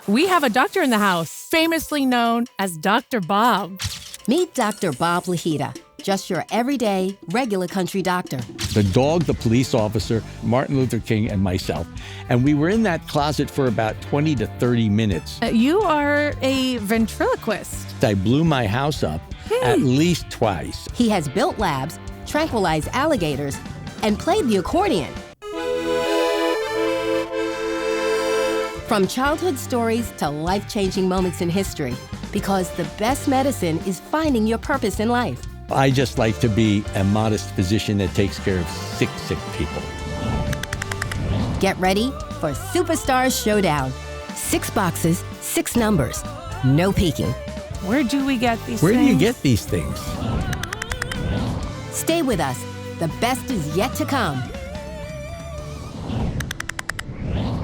We have a doctor in the house, famously known as Dr. Bob. Meet Dr. Bob Lahita, just your everyday, regular country doctor. The dog, the police officer, Martin Luther King, and myself. And we were in that closet for about 20 to 30 minutes. You are a ventriloquist. I blew my house up at least twice. He has built labs, tranquilized alligators, and played the accordion. From childhood stories to life-changing moments in history, because the best medicine is finding your purpose in life. I just like to be a modest physician that takes care of sick people. Get ready for Superstars Showdown. 6 boxes, 6 numbers, no peeking. Where do we get these Where things? do you get these things? Stay with us. The best is yet to come.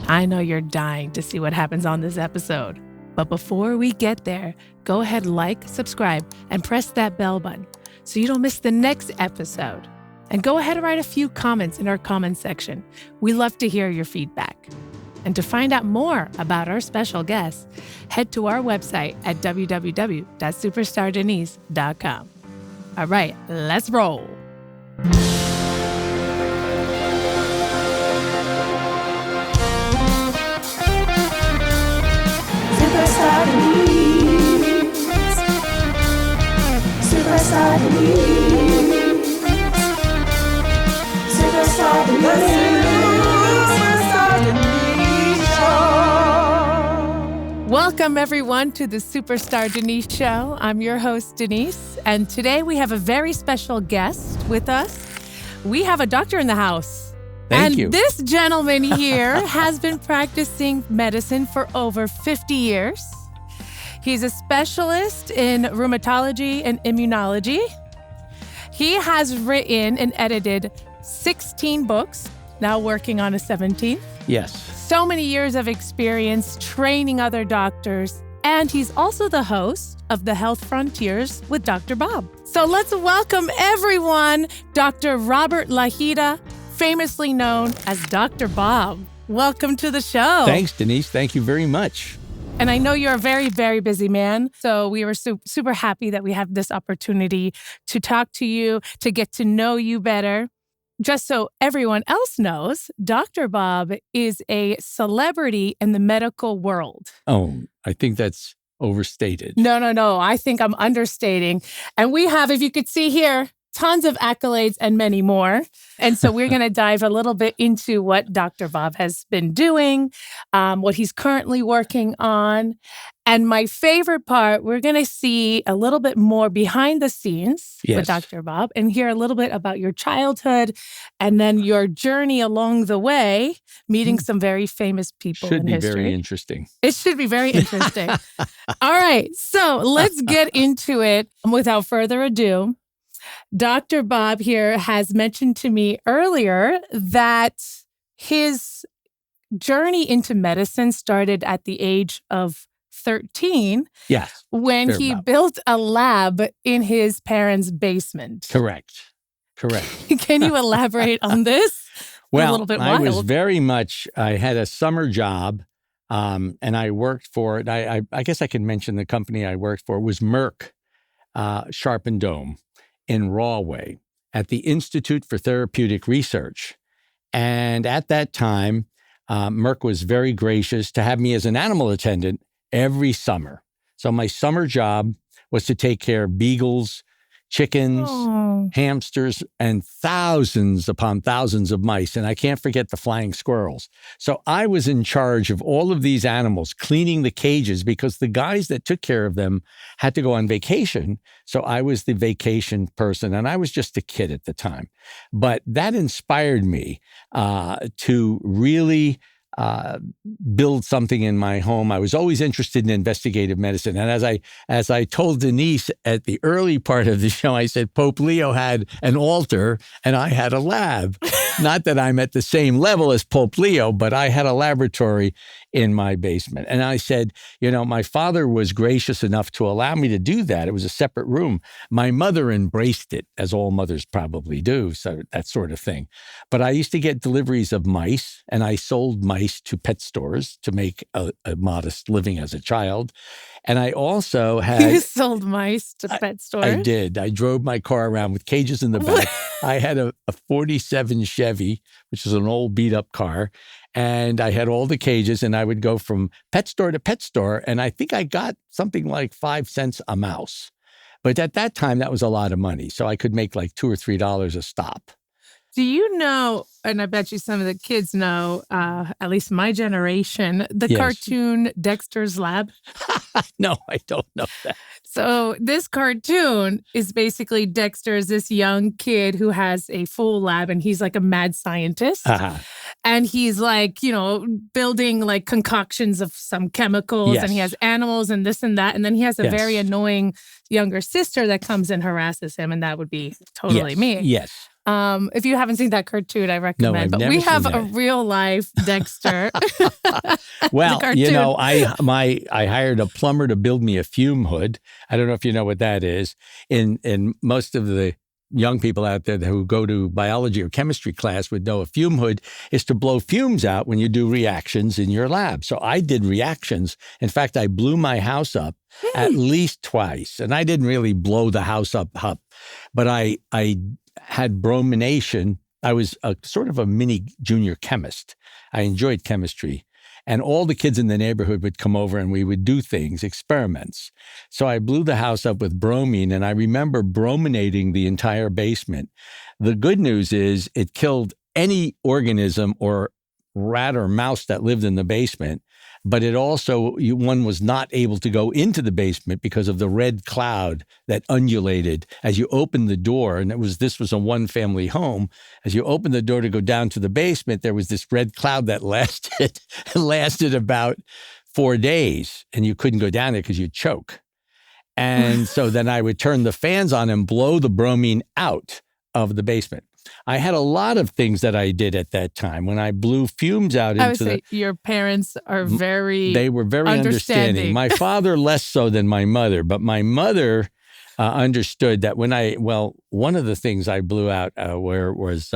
I know you're dying to see what happens on this episode. But before we get there, go ahead, like, subscribe, and press that bell button so you don't miss the next episode. And go ahead and write a few comments in our comment section. We love to hear your feedback. And to find out more about our special guests, head to our website at www.superstardenise.com. All right, let's roll. Superstar Denise. Superstar Denise. Superstar Denise. Superstar Denise Show. Welcome, everyone, to the Superstar Denise Show. I'm your host, Denise, and today we have a very special guest with us. We have a doctor in the house. Thank you. This gentleman here has been practicing medicine for over 50 years. He's a specialist in rheumatology and immunology. He has written and edited 16 books, now working on a 17th. Yes. So many years of experience training other doctors. And he's also the host of the Health Frontiers with Dr. Bob. So let's welcome everyone, Dr. Robert Lahita, famously known as Dr. Bob. Welcome to the show. Thanks, Denise. Thank you very much. And I know you're a very, very busy man. So we were super happy that we have this opportunity to talk to you, to get to know you better. Just so everyone else knows, Dr. Bob is a celebrity in the medical world. Oh, I think that's overstated. No. I think I'm understating. And we have, if you could see here, tons of accolades and many more. And so we're going to dive a little bit into what Dr. Bob has been doing, what he's currently working on. And my favorite part, we're going to see a little bit more behind the scenes with Dr. Bob and hear a little bit about your childhood and then your journey along the way, meeting some very famous people in history. Should be very interesting. It should be very interesting. All right, so let's get into it. Without further ado, Dr. Bob here has mentioned to me earlier that his journey into medicine started at the age of 13. Yes. When he built a lab in his parents' basement. Correct. Can you elaborate on this? Well, a little bit wild. I was I had a summer job and I worked for it. I guess I can mention the company I worked for. It was Merck Sharp and Dome in Rahway at the Institute for Therapeutic Research. And at that time, Merck was very gracious to have me as an animal attendant every summer. So my summer job was to take care of beagles, chickens, hamsters, and thousands upon thousands of mice. And I can't forget the flying squirrels. So I was in charge of all of these animals, cleaning the cages because the guys that took care of them had to go on vacation. So I was the vacation person, and I was just a kid at the time. But that inspired me to really build something in my home. I was always interested in investigative medicine. And as I told Denise at the early part of the show, I said, Pope Leo had an altar and I had a lab. Not that I'm at the same level as Pope Leo, but I had a laboratory in my basement. And I said, my father was gracious enough to allow me to do that. It was a separate room. My mother embraced it, as all mothers probably do, so that sort of thing. But I used to get deliveries of mice, and I sold mice to pet stores to make a modest living as a child. And I also had... You sold mice to pet stores? I did. I drove my car around with cages in the back. I had a 47 Chevy, which is an old beat-up car. And I had all the cages, and I would go from pet store to pet store, and I think I got something like 5 cents a mouse. But at that time, that was a lot of money, so I could make like $2 or $3 a stop. Do you know, and I bet you some of the kids know, at least my generation, the cartoon Dexter's Lab? No, I don't know that. So this cartoon is basically Dexter is this young kid who has a full lab, and he's like a mad scientist. And he's like, building like concoctions of some chemicals, and he has animals and this and that. And then he has a very annoying younger sister that comes and harasses him. And that would be totally me. Yes. If you haven't seen that cartoon, I recommend. No, I've but never we have seen a that. real life Dexter. Well, I hired a plumber to build me a fume hood. I don't know if you know what that is. In most of the young people out there who go to biology or chemistry class would know a fume hood is to blow fumes out when you do reactions in your lab. So I did reactions. In fact, I blew my house up at least twice. And I didn't really blow the house up, but I had bromination. I was a sort of a mini junior chemist. I enjoyed chemistry. And all the kids in the neighborhood would come over and we would do things, experiments. So I blew the house up with bromine, and I remember brominating the entire basement. The good news is it killed any organism or rat or mouse that lived in the basement, but it also, one was not able to go into the basement because of the red cloud that undulated as you opened the door. And this was a one-family home. As you opened the door to go down to the basement, there was this red cloud that lasted about 4 days, and you couldn't go down there because you'd choke. And so then I would turn the fans on and blow the bromine out of the basement. I had a lot of things that I did at that time when I blew fumes out into I would say your parents are they were very understanding. My father less so than my mother, but my mother understood that one of the things I blew out was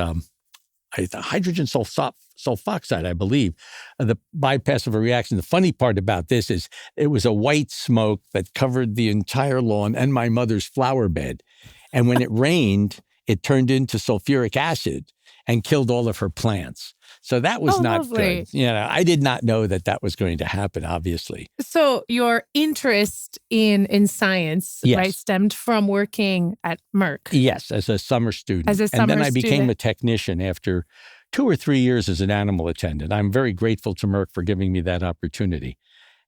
hydrogen sulfoxide, I believe, the bypass of a reaction. The funny part about this is it was a white smoke that covered the entire lawn and my mother's flower bed. And when it rained, it turned into sulfuric acid and killed all of her plants. So that was not lovely. Good. I did not know that was going to happen, obviously. So your interest in science, right, stemmed from working at Merck? Yes, as a summer student. And then I became a technician after 2 or 3 years as an animal attendant. I'm very grateful to Merck for giving me that opportunity.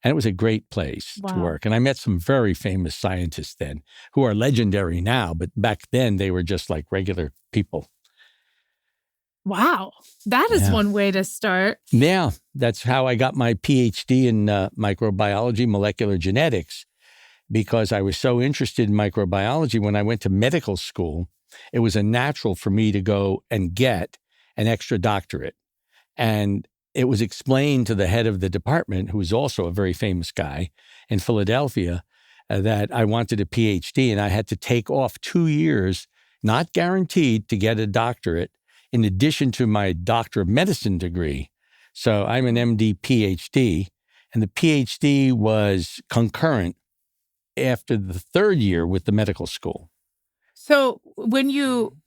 And it was a great place to work. And I met some very famous scientists then who are legendary now, but back then they were just like regular people. Wow. That is one way to start. Yeah. That's how I got my PhD in microbiology, molecular genetics, because I was so interested in microbiology. When I went to medical school, it was a natural for me to go and get an extra doctorate. And it was explained to the head of the department, who was also a very famous guy in Philadelphia, that I wanted a PhD, and I had to take off 2 years, not guaranteed, to get a doctorate in addition to my Doctor of Medicine degree. So I'm an MD PhD, and the PhD was concurrent after the 3rd year with the medical school. So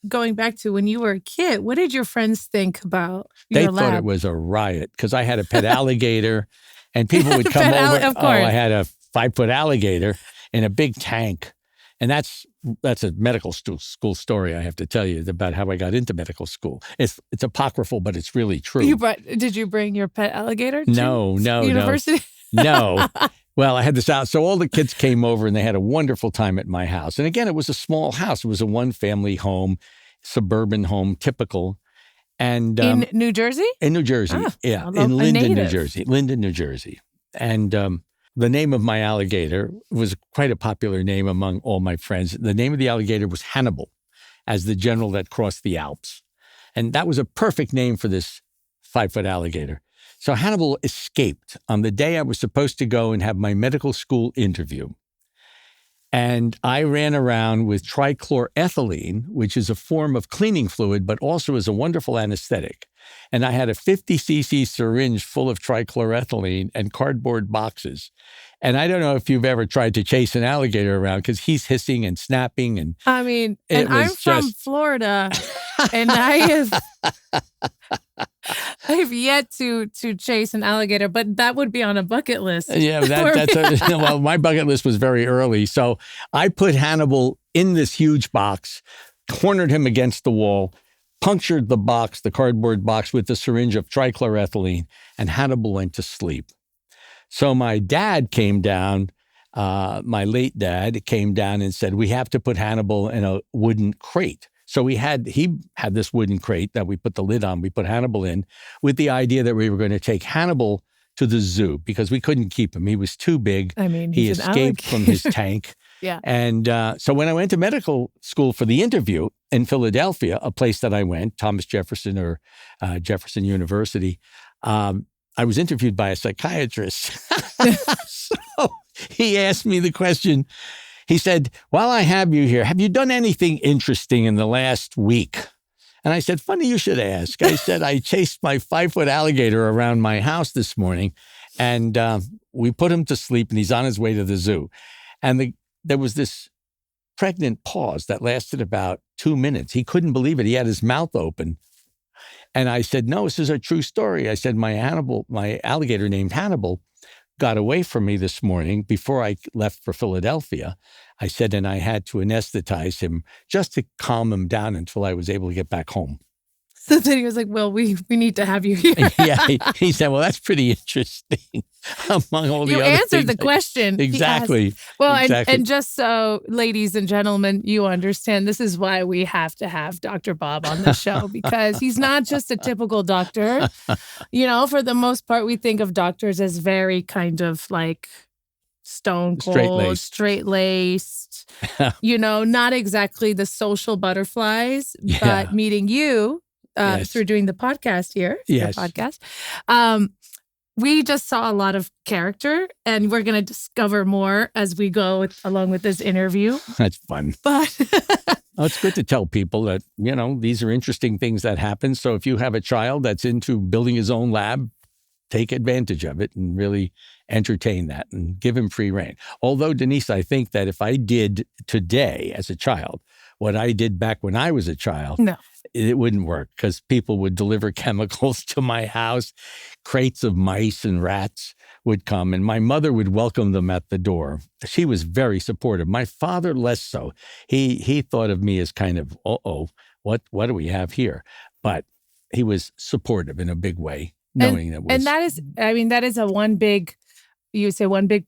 going back to when you were a kid, what did your friends think about your lab? They thought it was a riot because I had a pet alligator, and people would come over. Of course. I had a 5-foot alligator in a big tank. And that's a medical school story, I have to tell you, about how I got into medical school. It's apocryphal, but it's really true. Did you bring your pet alligator to university? No. Well, I had this out. So all the kids came over and they had a wonderful time at my house. And again, it was a small house. It was a one-family home, suburban home, typical. And in New Jersey? In New Jersey, yeah. In Linden, New Jersey. Linden, New Jersey. And the name of my alligator was quite a popular name among all my friends. The name of the alligator was Hannibal, as the general that crossed the Alps. And that was a perfect name for this 5-foot alligator. So Hannibal escaped on the day I was supposed to go and have my medical school interview. And I ran around with trichloroethylene, which is a form of cleaning fluid, but also is a wonderful anesthetic. And I had a 50 cc syringe full of trichloroethylene and cardboard boxes. And I don't know if you've ever tried to chase an alligator around because he's hissing and snapping. And I mean, and I'm from Florida, and I've yet to chase an alligator, but that would be on a bucket list. Yeah, well, my bucket list was very early. So I put Hannibal in this huge box, cornered him against the wall, punctured the box, the cardboard box, with the syringe of trichloroethylene, and Hannibal went to sleep. So my dad came down, my late dad came down and said, we have to put Hannibal in a wooden crate. So he had this wooden crate that we put the lid on. We put Hannibal in with the idea that we were going to take Hannibal to the zoo because we couldn't keep him. He was too big. I mean, he escaped from his tank. Yeah. And so when I went to medical school for the interview in Philadelphia, a place that I went, Thomas Jefferson or Jefferson University, I was interviewed by a psychiatrist. So he asked me the question. He said, while I have you here, have you done anything interesting in the last week? And I said, funny you should ask. I said, I chased my 5-foot alligator around my house this morning, and we put him to sleep, and he's on his way to the zoo. And there was this pregnant pause that lasted about 2 minutes. He couldn't believe it. He had his mouth open. And I said, no, this is a true story. I said, my alligator named Hannibal got away from me this morning before I left for Philadelphia. I said, and I had to anesthetize him just to calm him down until I was able to get back home. So then he was like, well, we need to have you here. Yeah, he said, well, that's pretty interesting among all the other things. You answered the question. Exactly. Well, exactly. And just so, ladies and gentlemen, you understand, this is why we have to have Dr. Bob on the show, because he's not just a typical doctor. You know, for the most part, we think of doctors as very kind of like stone cold, straight-laced, you know, not exactly the social butterflies, but meeting you through doing the podcast here, yes. your podcast, we just saw a lot of character, and we're going to discover more as we go along with this interview. That's fun. But well, it's good to tell people that, you know, these are interesting things that happen. So if you have a child that's into building his own lab, take advantage of it and really entertain that and give him free rein. Although, Denise, I think that if I did today as a child what I did back when I was a child, no, it wouldn't work because people would deliver chemicals to my house. Crates of mice and rats would come, and my mother would welcome them at the door. She was very supportive. My father, less so. He thought of me as kind of, what do we have here? But he was supportive in a big way, knowing that was. And that is, I mean, that is one big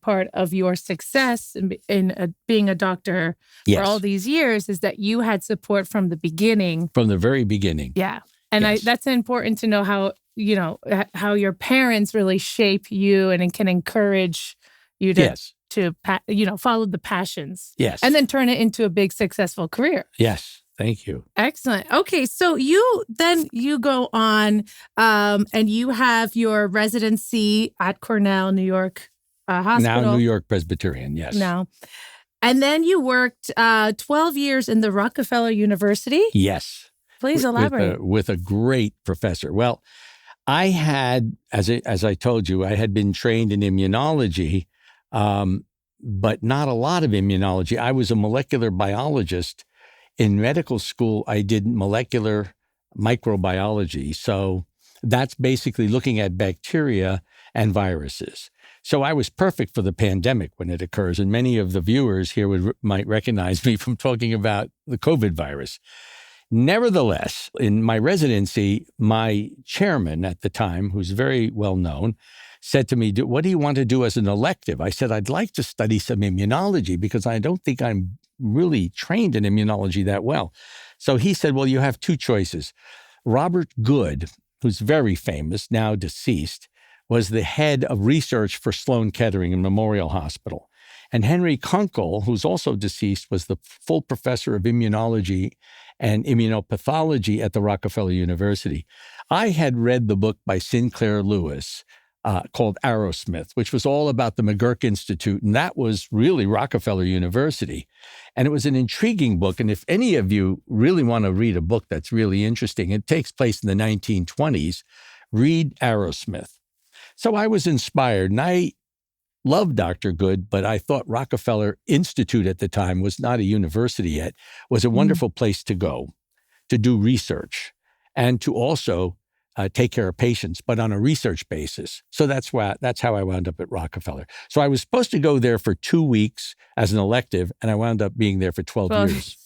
part of your success in being a doctor for all these years is that you had support from the beginning. From the very beginning. Yeah. And that's important to know how, you know, how your parents really shape you and can encourage you to, follow the passions. Yes. And then turn it into a big successful career. Yes. Thank you. Excellent. Okay, so you go on and you have your residency at Cornell, New York Hospital. Now New York Presbyterian, yes. Now. And then you worked 12 years in the Rockefeller University. Yes. Please elaborate. With a great professor. Well, I had, as I told you, I had been trained in immunology, but not a lot of immunology. I was a molecular biologist. In medical school, I did molecular microbiology. So that's basically looking at bacteria and viruses. So I was perfect for the pandemic when it occurs. And many of the viewers here might recognize me from talking about the COVID virus. Nevertheless, in my residency, my chairman at the time, who's very well known, said to me, what do you want to do as an elective? I said, I'd like to study some immunology because I don't think I'm really trained in immunology that well. So he said, well, you have two choices. Robert Good, who's very famous, now deceased, was the head of research for Sloan Kettering and Memorial Hospital. And Henry Kunkel, who's also deceased, was the full professor of immunology and immunopathology at the Rockefeller University. I had read the book by Sinclair Lewis called Arrowsmith, which was all about the McGurk Institute, and that was really Rockefeller University. And it was an intriguing book, and if any of you really want to read a book that's really interesting, it takes place in the 1920s, read Arrowsmith. So I was inspired, and I loved Dr. Good, but I thought Rockefeller Institute at the time was not a university yet, was a wonderful place to go, to do research, and to also take care of patients, but on a research basis. So that's how I wound up at Rockefeller. So I was supposed to go there for 2 weeks as an elective, and I wound up being there for 12 years.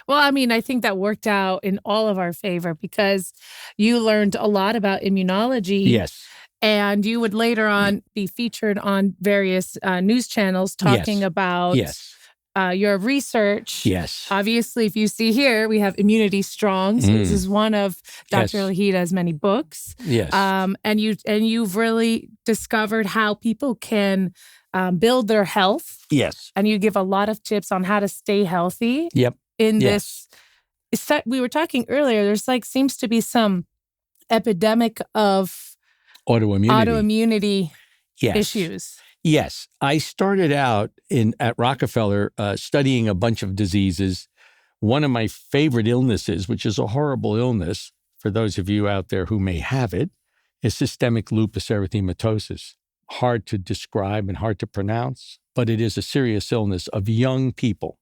Well, I mean, I think that worked out in all of our favor because you learned a lot about immunology. Yes. And you would later on be featured on various news channels talking about your research. Yes. Obviously, if you see here, we have Immunity Strong. So this is one of Dr. Lahita's many books. Yes. And you've really discovered how people can build their health. Yes. And you give a lot of tips on how to stay healthy. Yep. In this, we were talking earlier, there's seems to be some epidemic of autoimmunity issues. Yes. I started out at Rockefeller studying a bunch of diseases. One of my favorite illnesses, which is a horrible illness for those of you out there who may have it, is systemic lupus erythematosus. Hard to describe and hard to pronounce, but it is a serious illness of young people,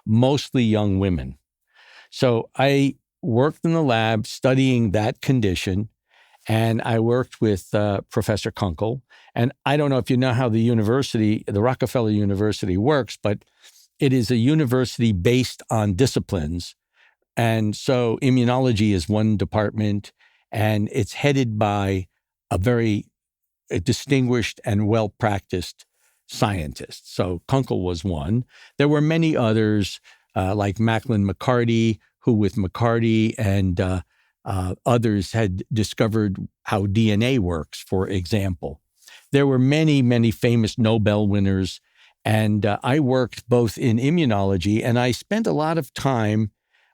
mostly young women. So I worked in the lab studying that condition, and I worked with Professor Kunkel. And I don't know if you know how the Rockefeller University works, but it is a university based on disciplines. And so immunology is one department, and it's headed by a very distinguished and well-practiced scientist. So Kunkel was one. There were many others, like Macklin McCarty, who with McCarty and others had discovered how DNA works, for example. There were many, many famous Nobel winners, and I worked both in immunology, and I spent a lot of time,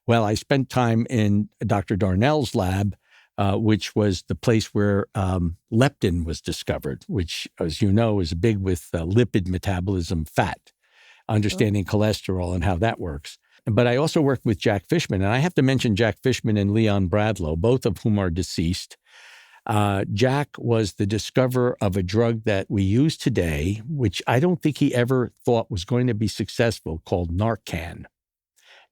I spent time in Dr. Darnell's lab, which was the place where leptin was discovered, which, as you know, is big with lipid metabolism, fat, understanding cholesterol and how that works. But I also worked with Jack Fishman, and I have to mention Jack Fishman and Leon Bradlow, both of whom are deceased. Jack was the discoverer of a drug that we use today, which I don't think he ever thought was going to be successful, called Narcan.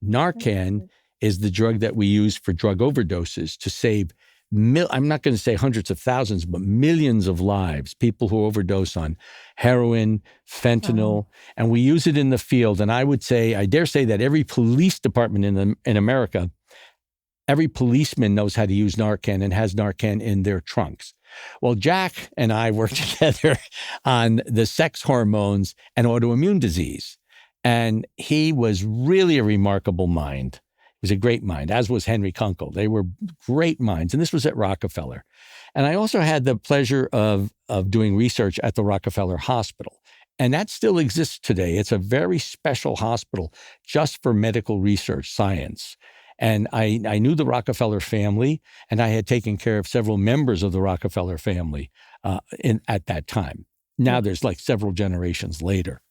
Narcan is the drug that we use for drug overdoses to save I'm not going to say hundreds of thousands, but millions of lives, people who overdose on heroin, fentanyl, and we use it in the field. And I dare say that every police department in America, every policeman knows how to use Narcan and has Narcan in their trunks. Well, Jack and I worked together on the sex hormones and autoimmune disease. And he was really a remarkable mind. He was a great mind, as was Henry Kunkel. They were great minds, and this was at Rockefeller. And I also had the pleasure of doing research at the Rockefeller Hospital, and that still exists today. It's a very special hospital just for medical research science. And I knew the Rockefeller family, and I had taken care of several members of the Rockefeller family at that time. Now there's several generations later.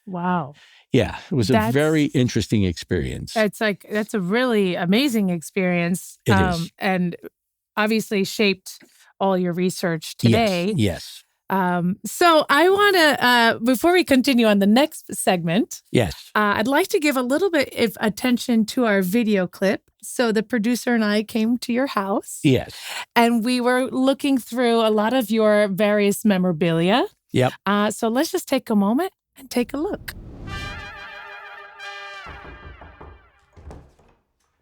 Wow. Yeah, it was a very interesting experience. That's a really amazing experience. It is. And obviously shaped all your research today. Yes. So I want to, before we continue on the next segment, I'd like to give a little bit of attention to our video clip. So the producer and I came to your house. Yes. And we were looking through a lot of your various memorabilia. Yep. So let's just take a moment and take a look.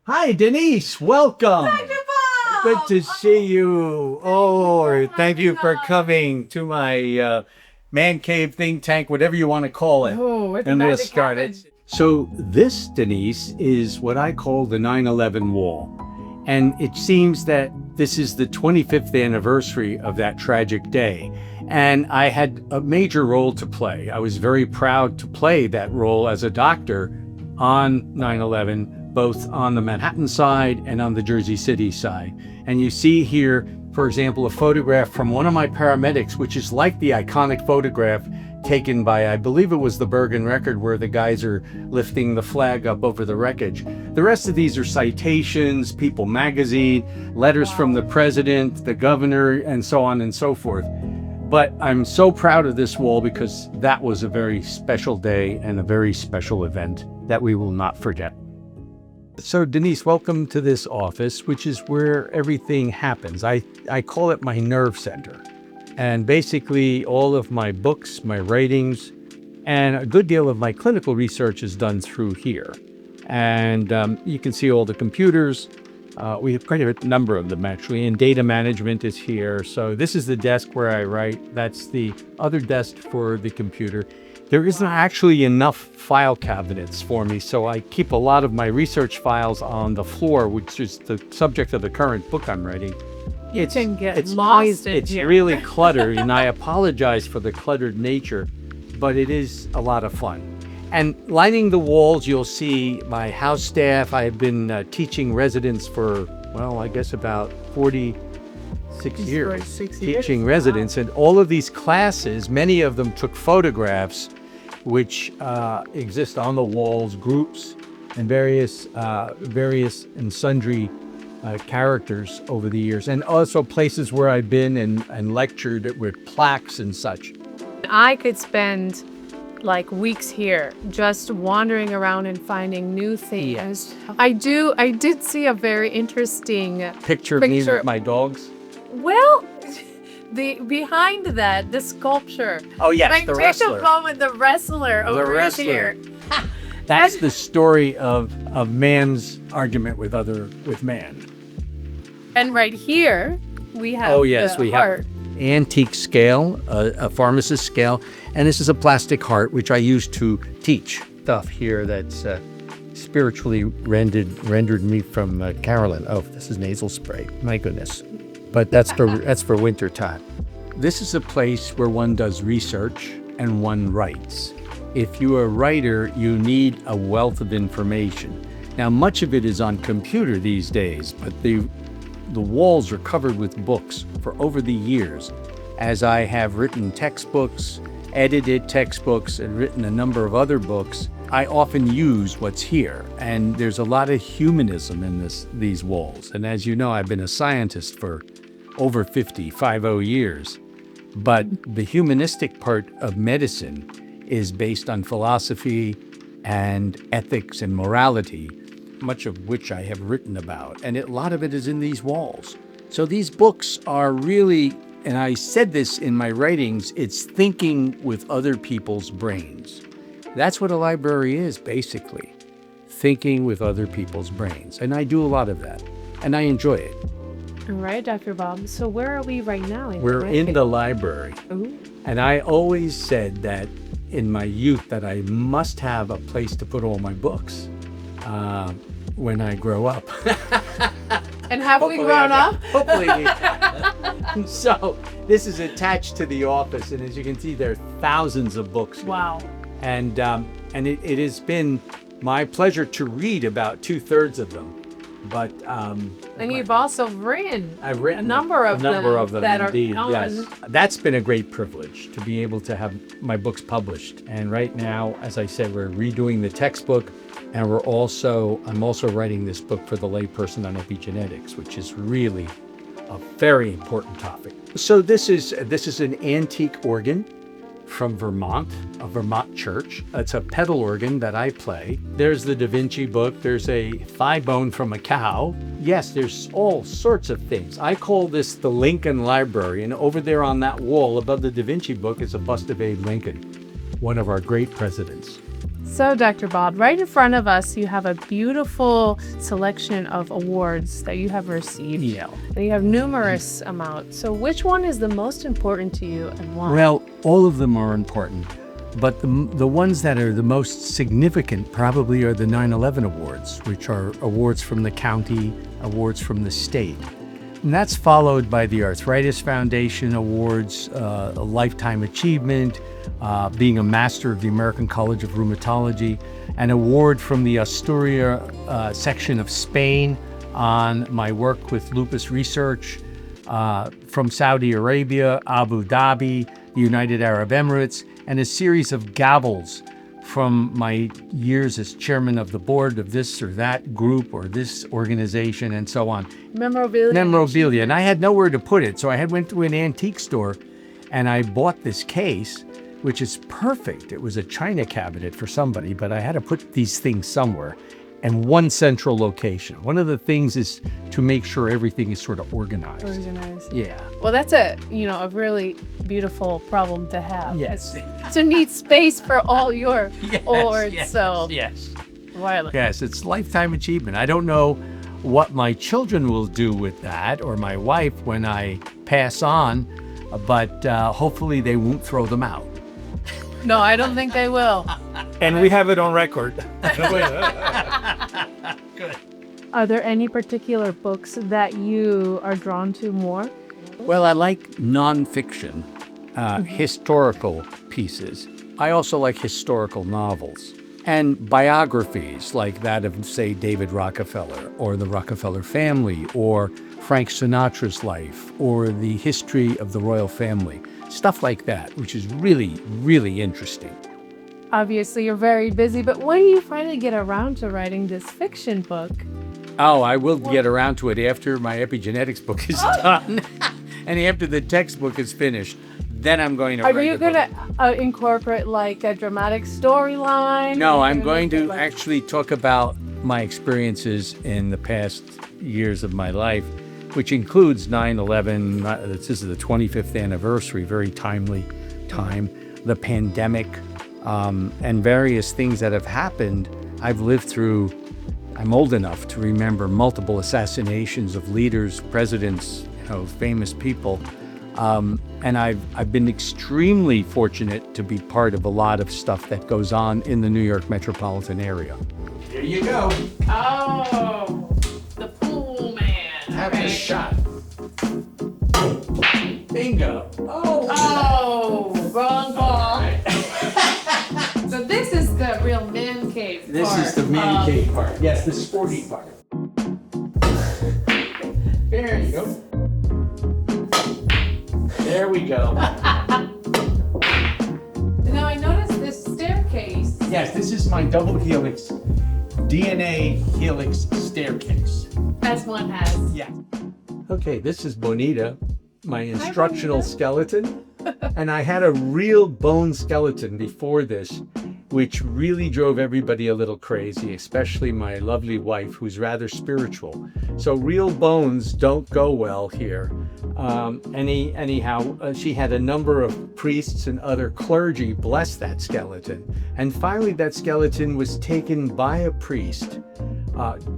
Hi, Denise. Welcome. Dr. Bob. Good to see you. Oh, thank you for coming to my man cave think tank, whatever you want to call it. Oh, and let's start it. So this, Denise, is what I call the 9/11 wall. And it seems that this is the 25th anniversary of that tragic day. And I had a major role to play. I was very proud to play that role as a doctor on 9/11, both on the Manhattan side and on the Jersey City side. And you see here, for example, a photograph from one of my paramedics, which is like the iconic photograph taken by, I believe it was the Bergen Record, where the guys are lifting the flag up over the wreckage. The rest of these are citations, People magazine, letters from the president, the governor, and so on and so forth. But I'm so proud of this wall because that was a very special day and a very special event that we will not forget. So Denise, welcome to this office, which is where everything happens. I call it my nerve center. And basically all of my books, my writings, and a good deal of my clinical research is done through here. And you can see all the computers. We have quite a number of them actually, and data management is here. So this is the desk where I write. That's the other desk for the computer. There isn't actually enough file cabinets for me, so I keep a lot of my research files on the floor, which is the subject of the current book I'm writing. It's lost in It's here. really cluttered, and I apologize for the cluttered nature, but it is a lot of fun. And lining the walls, you'll see my house staff. I've been teaching residents for, well, I guess about 46 years. Teaching residents. And all of these classes, many of them took photographs, which exist on the walls, groups, and various and sundry characters over the years. And also places where I've been and lectured with plaques and such. I could spend like weeks here just wandering around and finding new things. Yes. I did see a very interesting Picture of me with my dogs. Well, behind that, the sculpture. Oh yes, Like the take wrestler. a moment, the wrestler The over wrestler. here. That's the story of man's argument with man. And right here, we have Oh yes, the we heart. have antique scale, a pharmacist scale, and this is a plastic heart which I use to teach stuff here that's spiritually rendered me from Carolyn. Oh, this is nasal spray. My goodness, but that's for winter time. This is a place where one does research and one writes. If you're a writer, you need a wealth of information. Now, much of it is on computer these days, but the walls are covered with books for over the years. As I have written textbooks, edited textbooks, and written a number of other books, I often use what's here. And there's a lot of humanism in these walls. And as you know, I've been a scientist for over 50 years. But the humanistic part of medicine is based on philosophy and ethics and morality, much of which I have written about. And a lot of it is in these walls. So these books are really, and I said this in my writings, it's thinking with other people's brains. That's what a library is, basically. Thinking with other people's brains. And I do a lot of that. And I enjoy it. All right, Dr. Bob. So where are we right now? We're in the library. Ooh. And I always said that in my youth that I must have a place to put all my books when I grow up. And have we grown up? Hopefully we have. So this is attached to the office, and as you can see, there are thousands of books. Wow. And it has been my pleasure to read about 2/3 of them. But And you've also written I've written a number of them that indeed, are yes. That's been a great privilege to be able to have my books published. And right now, as I said, we're redoing the textbook, and I'm also writing this book for the layperson on epigenetics, which is really a very important topic. So this is an antique organ from Vermont, a Vermont church. It's a pedal organ that I play. There's the Da Vinci book. There's a thigh bone from a cow. Yes, there's all sorts of things. I call this the Lincoln Library, and over there on that wall above the Da Vinci book is a bust of Abe Lincoln, one of our great presidents. So, Dr. Bob, right in front of us, you have a beautiful selection of awards that you have received. Yeah. And you have numerous amounts. So which one is the most important to you and why? Well, all of them are important, but the ones that are the most significant probably are the 9/11 awards, which are awards from the county, awards from the state. And that's followed by the Arthritis Foundation Awards, a Lifetime Achievement, being a Master of the American College of Rheumatology, an award from the Asturias section of Spain on my work with lupus research, from Saudi Arabia, Abu Dhabi, the United Arab Emirates, and a series of gavels from my years as chairman of the board of this or that group or this organization and so on. Memorabilia. And I had nowhere to put it, so I went to an antique store and I bought this case, which is perfect. It was a china cabinet for somebody, but I had to put these things somewhere. And one central location. One of the things is to make sure everything is sort of organized. Yeah. Well, that's a really beautiful problem to have. Yes. To need space for all your awards. Yes, so yes. Wow. Yes, it's lifetime achievement. I don't know what my children will do with that or my wife when I pass on, but hopefully they won't throw them out. No, I don't think they will. And we have it on record. Good. Are there any particular books that you are drawn to more? Well, I like nonfiction, historical pieces. I also like historical novels and biographies like that of, say, David Rockefeller or the Rockefeller family or Frank Sinatra's life or the history of the royal family. Stuff like that, which is really, really interesting. Obviously, you're very busy, but when do you finally get around to writing this fiction book? Oh, I will get around to it after my epigenetics book is done and after the textbook is finished. Then I'm going to write Are you the book. going to incorporate like a dramatic storyline? No, I'm going to actually talk about my experiences in the past years of my life, which includes 9/11. This is the 25th anniversary, very timely time, the pandemic, and various things that have happened. I've lived through, I'm old enough to remember multiple assassinations of leaders, presidents, famous people. And I've been extremely fortunate to be part of a lot of stuff that goes on in the New York metropolitan area. Here you go. Oh, the pool man. Have a shot. Bingo. Oh, wrong ball. So this is the real man cave part. This is the man cave part. Yes, the sporty part. There you go. There we go. Now I noticed this staircase. Yes, this is my double helix, DNA helix staircase. As one has. Yeah. Okay, this is Bonita, my instructional skeleton. And I had a real bone skeleton before this, which really drove everybody a little crazy, especially my lovely wife, who's rather spiritual. So real bones don't go well here. Anyhow, she had a number of priests and other clergy bless that skeleton. And finally, that skeleton was taken by a priest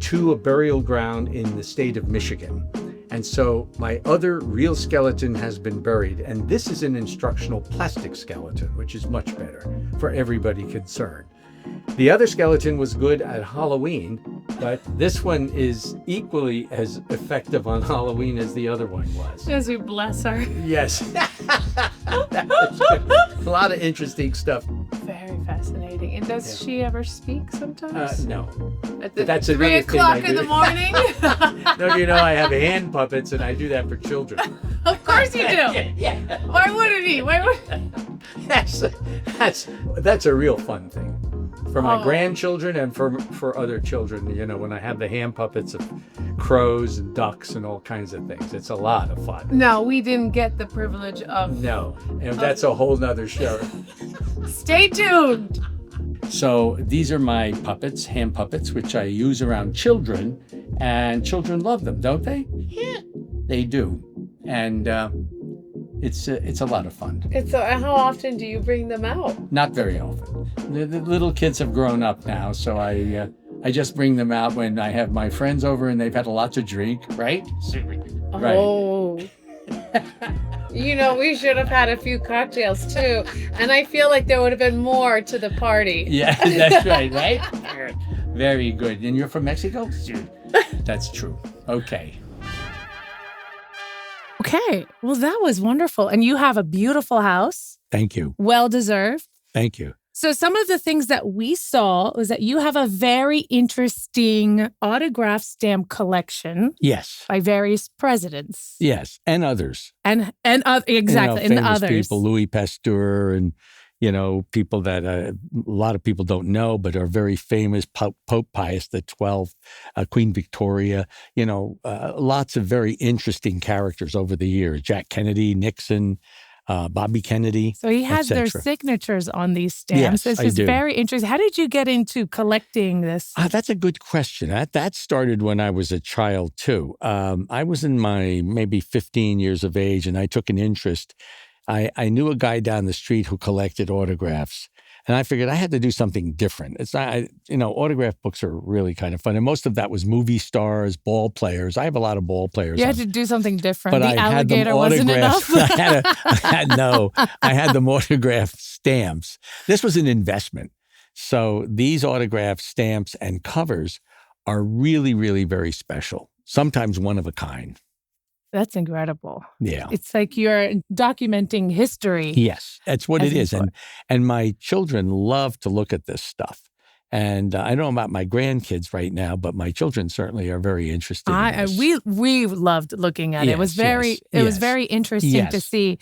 to a burial ground in the state of Michigan. And so my other real skeleton has been buried, and this is an instructional plastic skeleton, which is much better for everybody concerned. The other skeleton was good at Halloween, but this one is equally as effective on Halloween as the other one was. As we bless her. Yes. A lot of interesting stuff. Very fascinating. And does she ever speak sometimes? No. At the That's 3 another thing I o'clock in do. the morning? No, I have hand puppets, and I do that for children. Of course you do. Yeah. Why wouldn't he? That's a real fun thing for my Oh. grandchildren and for other children. When I have the hand puppets of crows and ducks and all kinds of things, it's a lot of fun. No, we didn't get the privilege of. No, and that's a whole nother show. Stay tuned. So these are my puppets, hand puppets, which I use around children, and children love them, don't they? Yeah, they do, and it's a lot of fun. So how often do you bring them out? Not very often. The little kids have grown up now, so I just bring them out when I have my friends over and they've had a lot to drink, right? Right. Oh. We should have had a few cocktails too. And I feel like there would have been more to the party. Yeah, that's right, right? Very good. And you're from Mexico? That's true. Okay. Okay. Well, that was wonderful. And you have a beautiful house. Thank you. Well deserved. Thank you. So some of the things that we saw was that you have a very interesting autograph stamp collection Yes. by various presidents. Yes. And others. And exactly, and the famous others. people, Louis Pasteur and, people that a lot of people don't know, but are very famous, Pope Pius XII, Queen Victoria, lots of very interesting characters over the years. Jack Kennedy, Nixon, Bobby Kennedy. So he has their etc. signatures on these stamps. Yes, It's I just do. very interesting. How did you get into collecting this? That's a good question. That started when I was a child, too. I was in my maybe 15 years of age, and I took an interest. I knew a guy down the street who collected autographs, and I figured I had to do something different. It's not, autograph books are really kind of fun, and most of that was movie stars, ball players. I have a lot of ball players. You had to do something different. But The I had them alligator wasn't enough. autographed. I had them autographed stamps. This was an investment. So these autographed stamps and covers are really, really very special. Sometimes one of a kind. That's incredible. Yeah. It's like you're documenting history. Yes, that's what As it is. important. And my children love to look at this stuff. And I don't know about my grandkids right now, but my children certainly are very interested in this. We loved looking at it. It was Yes, was yes. very interesting to Yes. see.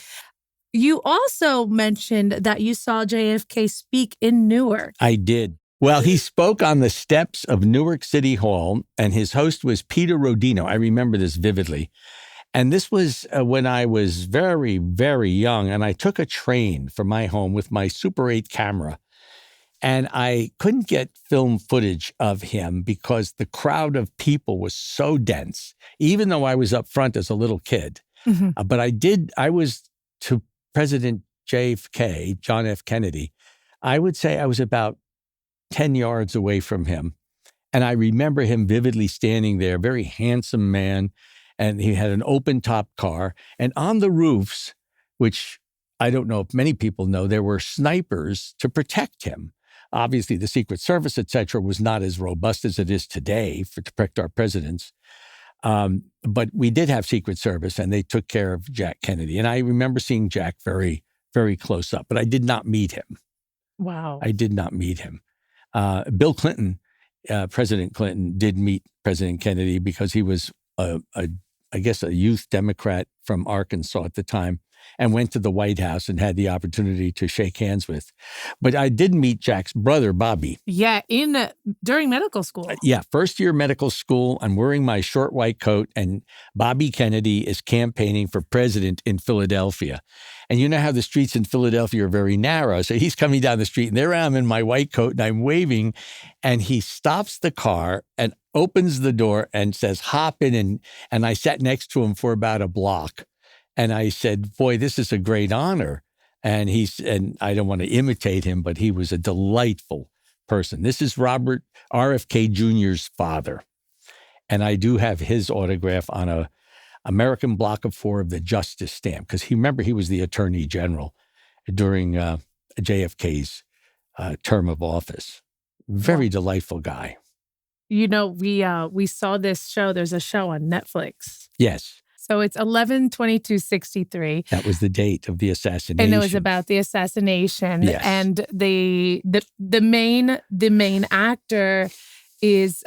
You also mentioned that you saw JFK speak in Newark. I did. Well, he spoke on the steps of Newark City Hall, and his host was Peter Rodino. I remember this vividly. And this was when I was very, very young, and I took a train from my home with my Super 8 camera. And I couldn't get film footage of him because the crowd of people was so dense, even though I was up front as a little kid. Mhm. But I was to President JFK, John F. Kennedy, I would say I was about 10 yards away from him. And I remember him vividly standing there, very handsome man. And he had an open top car. And on the roofs, which I don't know if many people know, there were snipers to protect him. Obviously, the Secret Service, et cetera, was not as robust as it is today to protect our presidents. But we did have Secret Service, and they took care of Jack Kennedy. And I remember seeing Jack very, very close up, but I did not meet him. Wow. I did not meet him. Bill Clinton, President Clinton, did meet President Kennedy because he was I guess a youth Democrat from Arkansas at the time, and went to the White House and had the opportunity to shake hands with. But I did meet Jack's brother, Bobby. Yeah, during medical school. Yeah, first year medical school. I'm wearing my short white coat, and Bobby Kennedy is campaigning for president in Philadelphia. And you know how the streets in Philadelphia are very narrow. So he's coming down the street, and there I am in my white coat, and I'm waving, and he stops the car and opens the door and says, hop in. And I sat next to him for about a block. And I said, boy, this is a great honor. And and I don't want to imitate him, but he was a delightful person. This is Robert RFK Jr.'s father. And I do have his autograph on a American Block of 4 of the Justice Stamp, because remember, he was the Attorney General during JFK's term of office. Very delightful guy. You know, we saw this show. There's a show on Netflix. Yes. So it's 11/22/63. That was the date of the assassination. And it was about the assassination. Yes. And the main actor is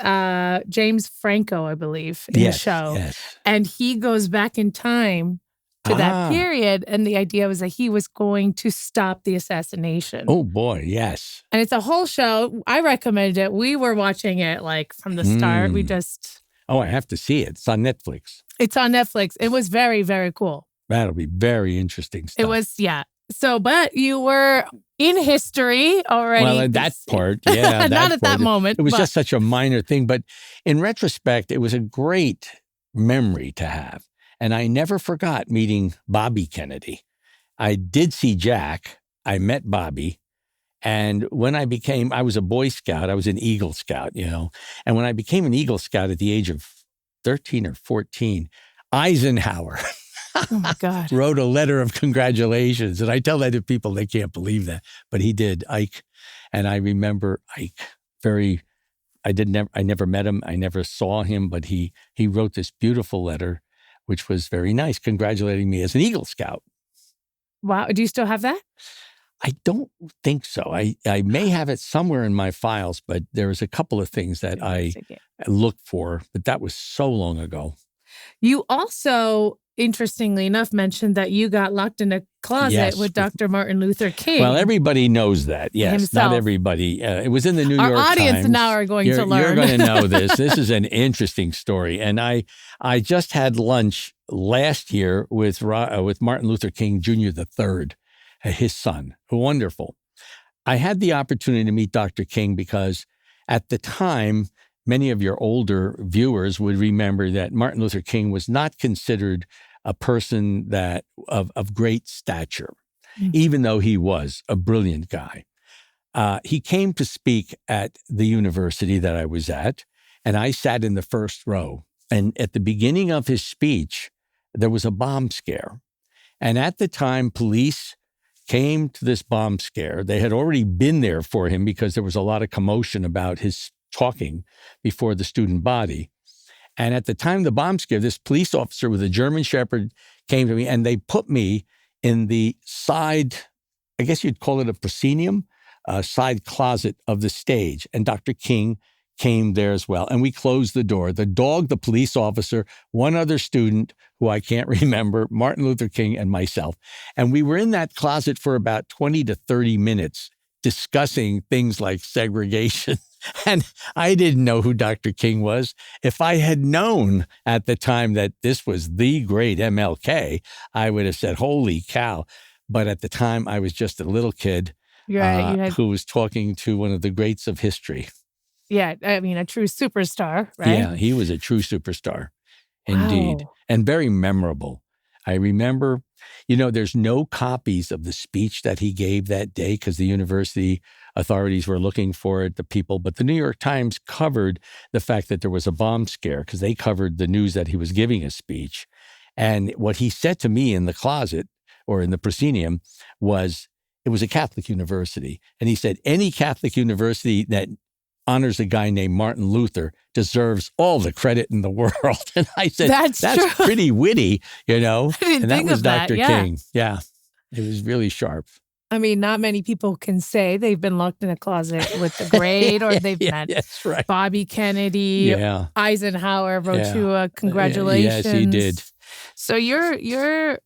James Franco, I believe, in the show. Yes. And he goes back in time to that period. And the idea was that he was going to stop the assassination. Oh, boy, yes. And it's a whole show. I recommend it. We were watching it like from the start. We just... Oh, I have to see it. It's on Netflix. It's on Netflix. It was very, very cool. That'll be very interesting stuff. It was, yeah. So, but you were in history already. Well, at that part, yeah. Not at that moment. It was but just such a minor thing. But in retrospect, it was a great memory to have. And I never forgot meeting Bobby Kennedy. I did see Jack. I met Bobby. And when I was a Boy Scout, I was an Eagle Scout, And when I became an Eagle Scout at the age of 13 or 14, Eisenhower oh my God. wrote a letter of congratulations. And I tell that to people, they can't believe that. But he did, Ike. And I remember Ike I never met him. I never saw him, but he wrote this beautiful letter which was very nice, congratulating me as an Eagle Scout. Wow. Do you still have that? I don't think so. I may have it somewhere in my files, but there's a couple of things that I looked for, but that was so long ago. You also, interestingly enough, mentioned that you got locked in a closet with Dr. Martin Luther King. Well, everybody knows that. Yes, himself. Not everybody. It was in the New York Times. Our audience now are going to learn. You're going to know this. This is an interesting story. And I just had lunch last year with Martin Luther King Jr. III, his son. Wonderful. I had the opportunity to meet Dr. King because at the time, many of your older viewers would remember that Martin Luther King was not considered a person that of great stature, even though he was a brilliant guy. He came to speak at the university that I was at, and I sat in the first row. And at the beginning of his speech, there was a bomb scare. And at the time, police came to this bomb scare. They had already been there for him because there was a lot of commotion about his talking before the student body. And at the time of the bomb scare, this police officer with a German Shepherd came to me, and they put me in the side, I guess you'd call it a proscenium, side closet of the stage. And Dr. King came there as well. And we closed the door. The dog, the police officer, one other student who I can't remember, Martin Luther King, and myself. And we were in that closet for about 20 to 30 minutes discussing things like segregation. And I didn't know who Dr. King was. If I had known at the time that this was the great MLK, I would have said, holy cow. But at the time, I was just a little kid who was talking to one of the greats of history. Yeah, I mean, a true superstar, right? Yeah, he was a true superstar, indeed, Wow. and very memorable. I remember, there's no copies of the speech that he gave that day because the university authorities were looking for it, the people, but the New York Times covered the fact that there was a bomb scare because they covered the news that he was giving a speech. And what he said to me in the closet or in the proscenium was, it was a Catholic university. And he said, any Catholic university that honors a guy named Martin Luther deserves all the credit in the world. And I said, that's pretty witty, I didn't and that think was of that, Dr. King. Yeah, it was really sharp. I mean, not many people can say they've been locked in a closet with the great, or they've met that's right. Bobby Kennedy, Eisenhower wrote you a congratulations. Yes, he did. So you're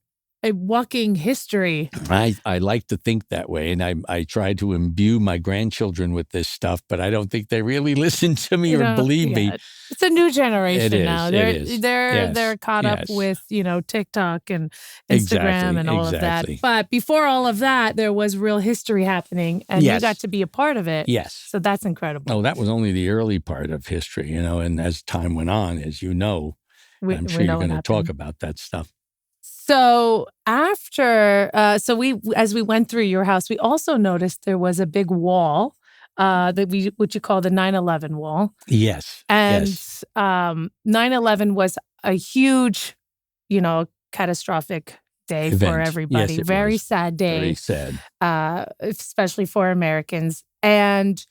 a walking history. I like to think that way, and I try to imbue my grandchildren with this stuff, but I don't think they really listen to me or believe me. It's a new generation now. They're caught up with TikTok and Instagram and all of that. But before all of that, there was real history happening, and you got to be a part of it. Yes. So that's incredible. Oh, that was only the early part of history, and as time went on, as you know, I'm sure you're going to talk about that stuff. So after, as we went through your house, we also noticed there was a big wall, what you call the 9/11 wall. Yes. And 9/11 was a huge, catastrophic day for everybody. Yes, Very sad day. Very sad. Especially for Americans. And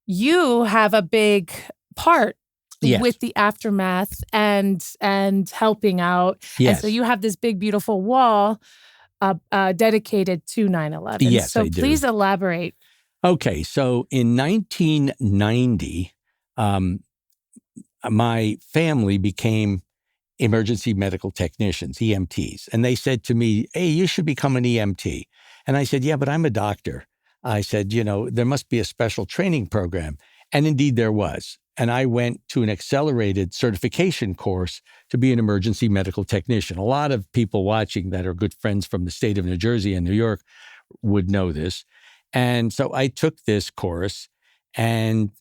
you have a big part with the aftermath and helping out. Yes. And so you have this big, beautiful wall dedicated to 9/11. Yes, so I do. Please elaborate. Okay, so in 1990, my family became emergency medical technicians, EMTs. And they said to me, hey, you should become an EMT. And I said, yeah, but I'm a doctor. I said, there must be a special training program. And indeed there was. And I went to an accelerated certification course to be an emergency medical technician. A lot of people watching that are good friends from the state of New Jersey and New York would know this. And so I took this course and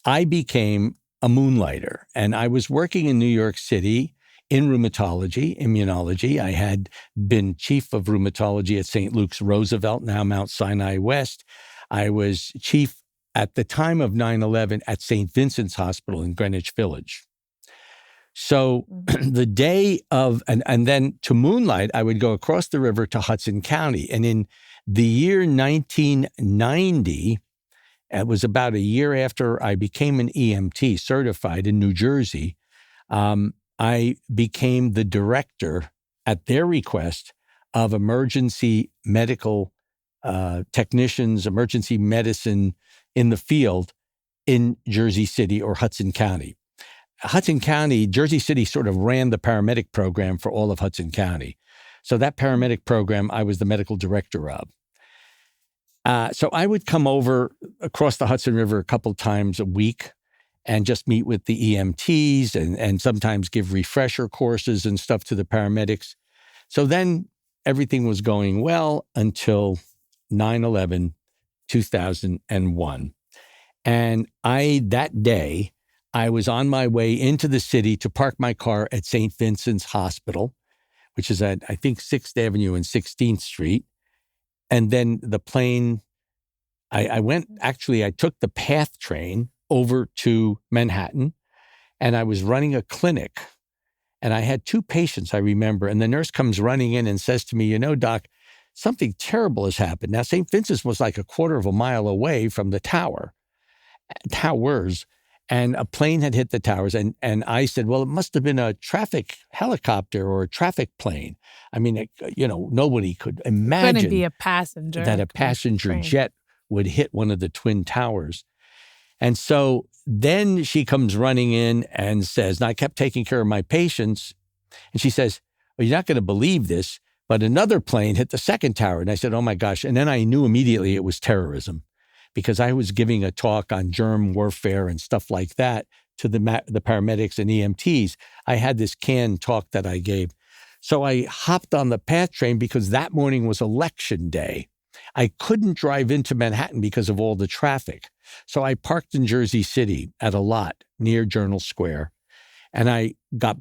I became a moonlighter. And I was working in New York City in rheumatology, immunology. I had been chief of rheumatology at St. Luke's Roosevelt, now Mount Sinai West. I was chief at the time of 9/11 at St. Vincent's Hospital in Greenwich Village. So the day of, and then to moonlight, I would go across the river to Hudson County. And in the year 1990, it was about a year after I became an EMT certified in New Jersey, I became the director, at their request, of emergency medical technicians, emergency medicine in the field in Jersey City or Hudson County. Hudson County, Jersey City sort of ran the paramedic program for all of Hudson County. So that paramedic program, I was the medical director of. So I would come over across the Hudson River a couple times a week and just meet with the EMTs and sometimes give refresher courses and stuff to the paramedics. So then everything was going well until 9/11, 2001. And that day, I was on my way into the city to park my car at St. Vincent's Hospital, which is at, I think, 6th Avenue and 16th Street. And then the plane, I took the PATH train over to Manhattan, and I was running a clinic. And I had 2 patients, I remember, and the nurse comes running in and says to me, "You know, Doc, something terrible has happened." Now, St. Vincent's was like a quarter of a mile away from the towers, and a plane had hit the towers. And I said, "Well, it must have been a traffic helicopter or a traffic plane." I mean, nobody could imagine Couldn't be a passenger. that a passenger train. jet would hit one of the twin towers. And so then she comes running in and says, and I kept taking care of my patients, and she says, "Well, you're not going to believe this, but another plane hit the second tower." And I said, "Oh my gosh." And then I knew immediately it was terrorism, because I was giving a talk on germ warfare and stuff like that to the paramedics and EMTs. I had this canned talk that I gave. So I hopped on the PATH train because that morning was election day. I couldn't drive into Manhattan because of all the traffic. So I parked in Jersey City at a lot near Journal Square, and I got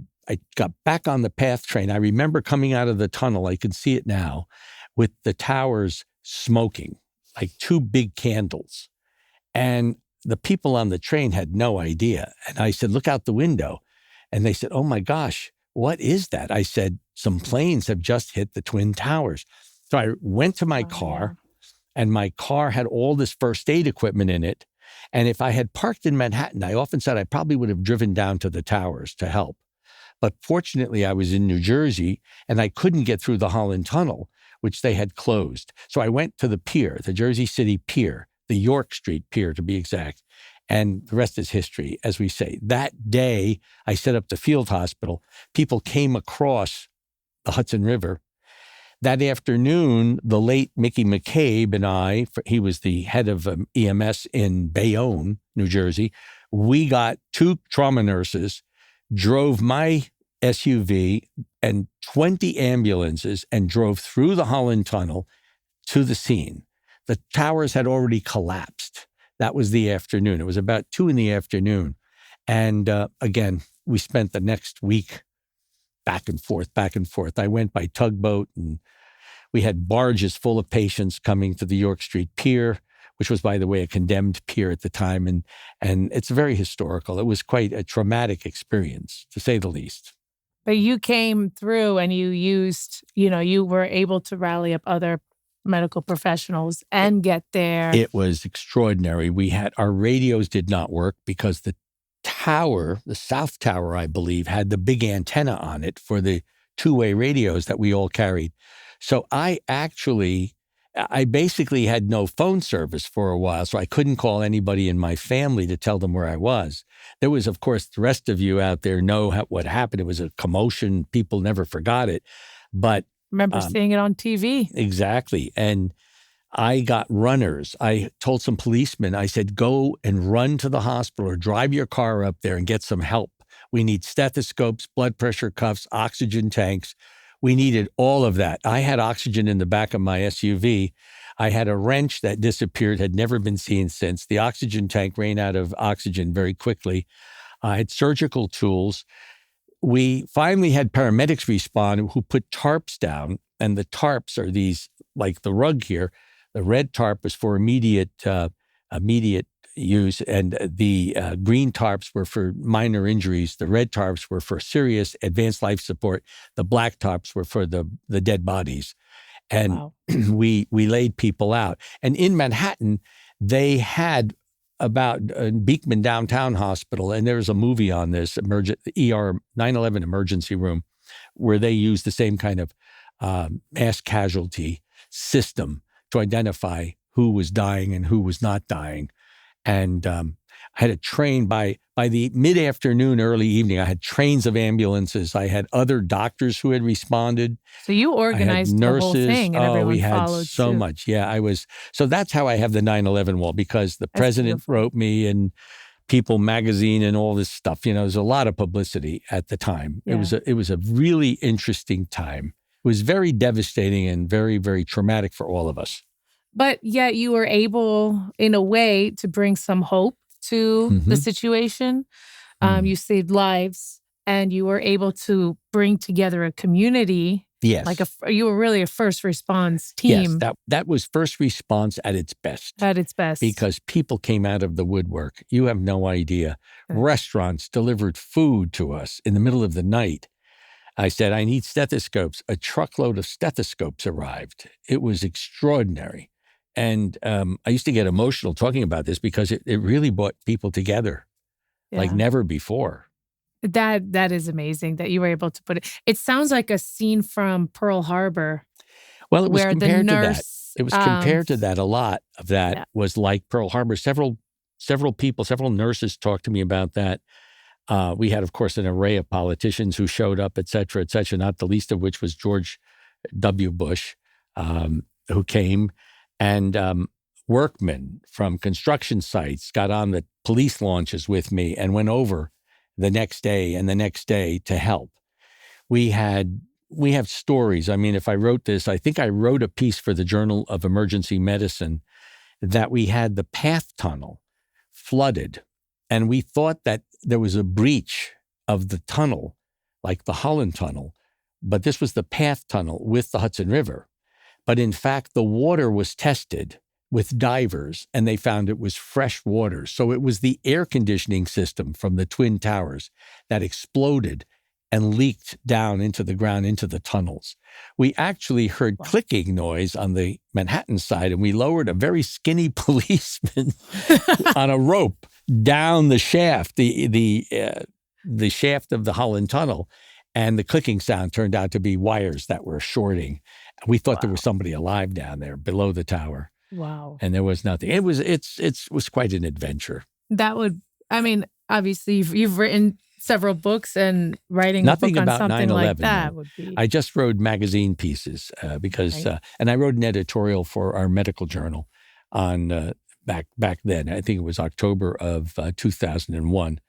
back on the PATH train. I remember coming out of the tunnel, I could see it now, with the towers smoking, like 2 big candles. And the people on the train had no idea. And I said, "Look out the window." And they said, "Oh my gosh, what is that?" I said, "Some planes have just hit the twin towers." So I went to my car, and my car had all this first aid equipment in it. And if I had parked in Manhattan, I often said I probably would have driven down to the towers to help. But fortunately, I was in New Jersey, and I couldn't get through the Holland Tunnel, which they had closed. So I went to the pier, the Jersey City Pier, the York Street Pier to be exact. And the rest is history, as we say. That day, I set up the field hospital. People came across the Hudson River. That afternoon, the late Mickey McCabe and I, he was the head of EMS in Bayonne, New Jersey, we got 2 trauma nurses, drove my SUV and 20 ambulances and drove through the Holland Tunnel to the scene. The towers had already collapsed. That was the afternoon. It was about 2 p.m. And again, we spent the next week back and forth. I went by tugboat, and we had barges full of patients coming to the York Street Pier, which was, by the way, a condemned pier at the time. And it's very historical. It was quite a traumatic experience, to say the least. But you came through and you used, you were able to rally up other medical professionals and get there. It was extraordinary. Our radios did not work because the tower, the South Tower, I believe, had the big antenna on it for the 2-way radios that we all carried. So I basically had no phone service for a while, so I couldn't call anybody in my family to tell them where I was. There was, of course, the rest of you out there know what happened. It was a commotion. People never forgot it. But remember seeing it on TV. Exactly. And I got runners. I told some policemen, I said, "Go and run to the hospital or drive your car up there and get some help. We need stethoscopes, blood pressure cuffs, oxygen tanks." We needed all of that. I had oxygen in the back of my SUV. I had a wrench that disappeared, had never been seen since. The oxygen tank ran out of oxygen very quickly. I had surgical tools. We finally had paramedics respond who put tarps down, and the tarps are these, like the rug here. The red tarp was for immediate use, and the green tarps were for minor injuries. The red tarps were for serious advanced life support. The black tarps were for the dead bodies. And Wow. we laid people out. And in Manhattan, they had about Beekman Downtown Hospital, and there's a movie on this ER 9/11 emergency room where they use the same kind of mass casualty system to identify who was dying and who was not dying. And I had a train by the mid-afternoon, early evening. I had trains of ambulances. I had other doctors who had responded. So you organized the whole thing, and everyone we had followed so suit. much. Yeah, so that's how I have the 9/11 wall, because the president beautiful. wrote me and People magazine and all this stuff. There's a lot of publicity at the time. Yeah. It was a really interesting time. It was very devastating and very, very traumatic for all of us. But yet you were able, in a way, to bring some hope to the situation. You saved lives, and you were able to bring together a community. Yes. You were really a first response team. Yes, that was first response at its best. At its best. Because people came out of the woodwork. You have no idea. Restaurants delivered food to us in the middle of the night. I said, I need stethoscopes. A truckload of stethoscopes arrived. It was extraordinary. And I used to get emotional talking about this because it really brought people together like never before. That is amazing that you were able to put it. It sounds like a scene from Pearl Harbor. Well, it was where compared the to that. nurse, It was compared to that. A lot of that was like Pearl Harbor. Several people, several nurses talked to me about that. We had, of course, an array of politicians who showed up, et cetera, not the least of which was George W. Bush, who came. And workmen from construction sites got on the police launches with me and went over the next day and the next day to help. We have stories. I mean, if I wrote this, I think I wrote a piece for the Journal of Emergency Medicine that we had the path tunnel flooded, and we thought that there was a breach of the tunnel, like the Holland Tunnel, but this was the path tunnel with the Hudson River. But in fact, the water was tested with divers, and they found it was fresh water. So it was the air conditioning system from the Twin Towers that exploded and leaked down into the ground, into the tunnels. We actually heard clicking noise on the Manhattan side, and we lowered a very skinny policeman on a rope down the shaft, the shaft of the Holland Tunnel, and the clicking sound turned out to be wires that were shorting. We thought there was somebody alive down there below the tower. Wow. And there was nothing. It was quite an adventure. Obviously you've written several books, and writing Nothing a book about on something 9/11, like that though. would be. I just wrote magazine pieces because, and I wrote an editorial for our medical journal on back then. I think it was October of 2001.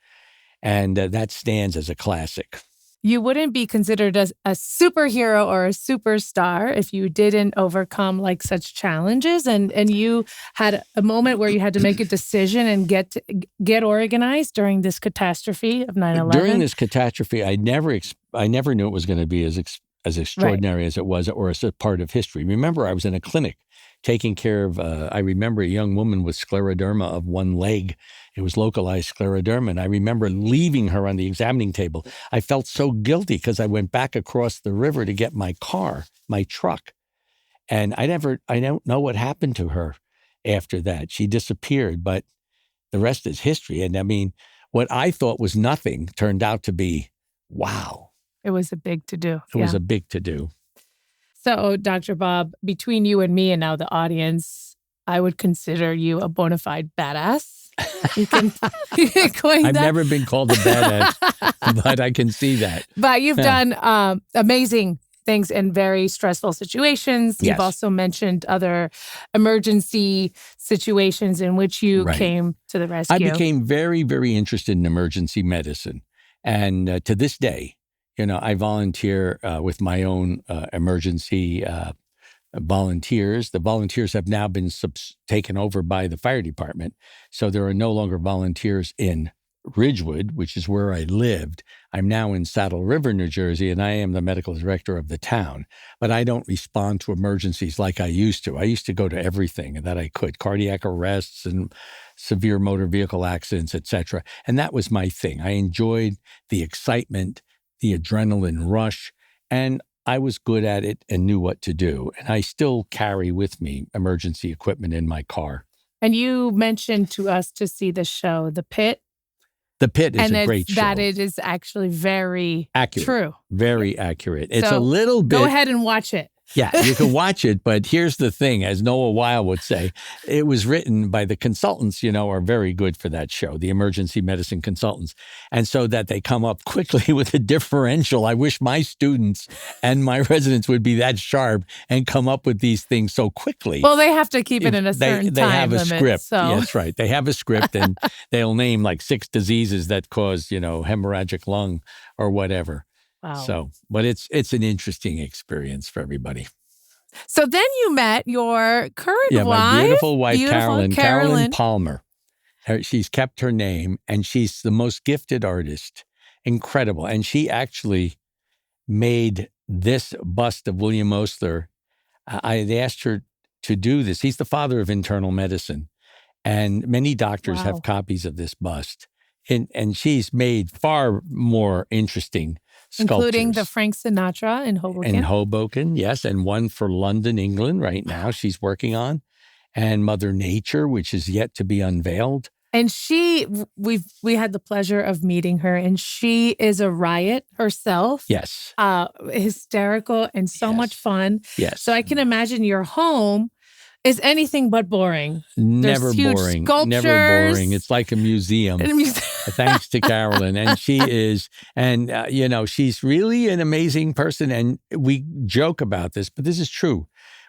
And that stands as a classic. You wouldn't be considered a superhero or a superstar if you didn't overcome like such challenges. And you had a moment where you had to make a decision and get organized during this catastrophe of 9/11. During this catastrophe, I never knew it was going to be as extraordinary as it was, or as a part of history. Remember, I was in a clinic taking care of, I remember a young woman with scleroderma of one leg. It was localized scleroderma. And I remember leaving her on the examining table. I felt so guilty because I went back across the river to get my truck. And I don't know what happened to her after that. She disappeared, but the rest is history. And I mean, what I thought was nothing turned out to be, wow. It was a big to-do. It was a big to-do. So, Dr. Bob, between you and me and now the audience, I would consider you a bona fide badass. You can coin I've that. never been called a badass, but I can see that. But you've done amazing things in very stressful situations. Yes. You've also mentioned other emergency situations in which you came to the rescue. I became very, very interested in emergency medicine. And to this day, I volunteer with my own emergency volunteers. The volunteers have now been taken over by the fire department. So there are no longer volunteers in Ridgewood, which is where I lived. I'm now in Saddle River, New Jersey, and I am the medical director of the town. But I don't respond to emergencies like I used to. I used to go to everything that I could, cardiac arrests and severe motor vehicle accidents, et cetera. And that was my thing. I enjoyed the excitement, the adrenaline rush, and I was good at it and knew what to do. And I still carry with me emergency equipment in my car. And you mentioned to us to see the show, The Pit. The Pit is and a great show. That it is actually very accurate. True. Very accurate. It's So a little bit. Go ahead and watch it. Yeah, you can watch it, but here's the thing, as Noah Weil would say, it was written by the consultants, are very good for that show, the emergency medicine consultants. And so that they come up quickly with a differential. I wish my students and my residents would be that sharp and come up with these things so quickly. Well, they have to keep it in a certain they time have a limit, script. So. Yeah, that's right. They have a script and they'll name like 6 diseases that cause, hemorrhagic lung or whatever. Wow. So, but it's an interesting experience for everybody. So then you met your current wife. My beautiful wife, Carolyn. Carolyn Palmer. She's kept her name, and she's the most gifted artist. Incredible. And she actually made this bust of William Osler. I had asked her to do this. He's the father of internal medicine, and many doctors have copies of this bust. And she's made far more interesting sculptures. Including the Frank Sinatra in Hoboken. In Hoboken, yes. And one for London, England right now she's working on. And Mother Nature, which is yet to be unveiled. And we had the pleasure of meeting her, and she is a riot herself. Yes. Hysterical and so much fun. Yes. So I can imagine your home is anything but boring. Never There's boring. Huge sculptures. Never boring. It's like a museum. Thanks to Carolyn. And she is, she's really an amazing person. And we joke about this, but this is true.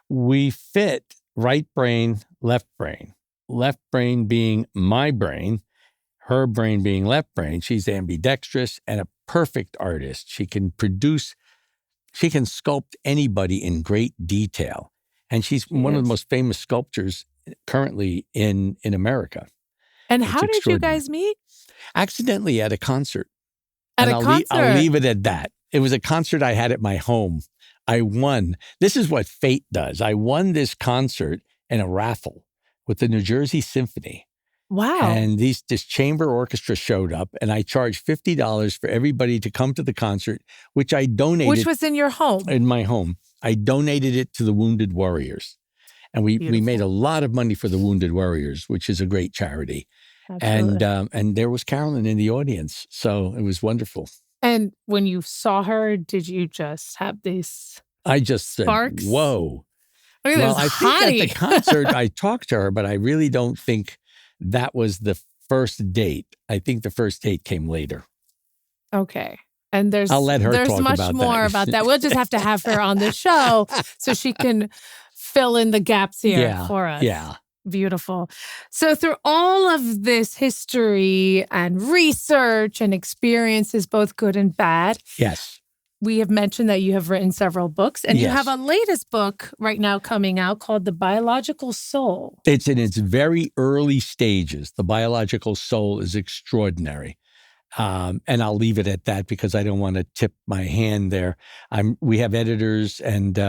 We fit right brain, left brain being my brain, her brain being left brain. She's ambidextrous and a perfect artist. She can sculpt anybody in great detail. And she's one of the most famous sculptors currently in America. And how did you guys meet? Accidentally at a concert. At a concert? I'll leave it at that. It was a concert I had at my home. I won. This is what fate does. I won this concert in a raffle with the New Jersey Symphony. Wow. And this chamber orchestra showed up, and I charged $50 for everybody to come to the concert, which I donated. Which was in your home? In my home. I donated it to the Wounded Warriors. And we made a lot of money for the Wounded Warriors, which is a great charity. Absolutely. And there was Carolyn in the audience. So it was wonderful. And when you saw her, did you just have these I just sparks? Said, whoa. Well, I think at the concert, I talked to her, but I really don't think that was the first date. I think the first date came later. Okay. And I'll let her talk much about more that. about that. We'll just have to have her on the show so she can fill in the gaps here for us. Yeah. Beautiful. So through all of this history and research and experiences, both good and bad. Yes. We have mentioned that you have written several books, and you have a latest book right now coming out called The Biological Soul. It's in its very early stages. The Biological Soul is extraordinary. And I'll leave it at that because I don't want to tip my hand there. We have editors, and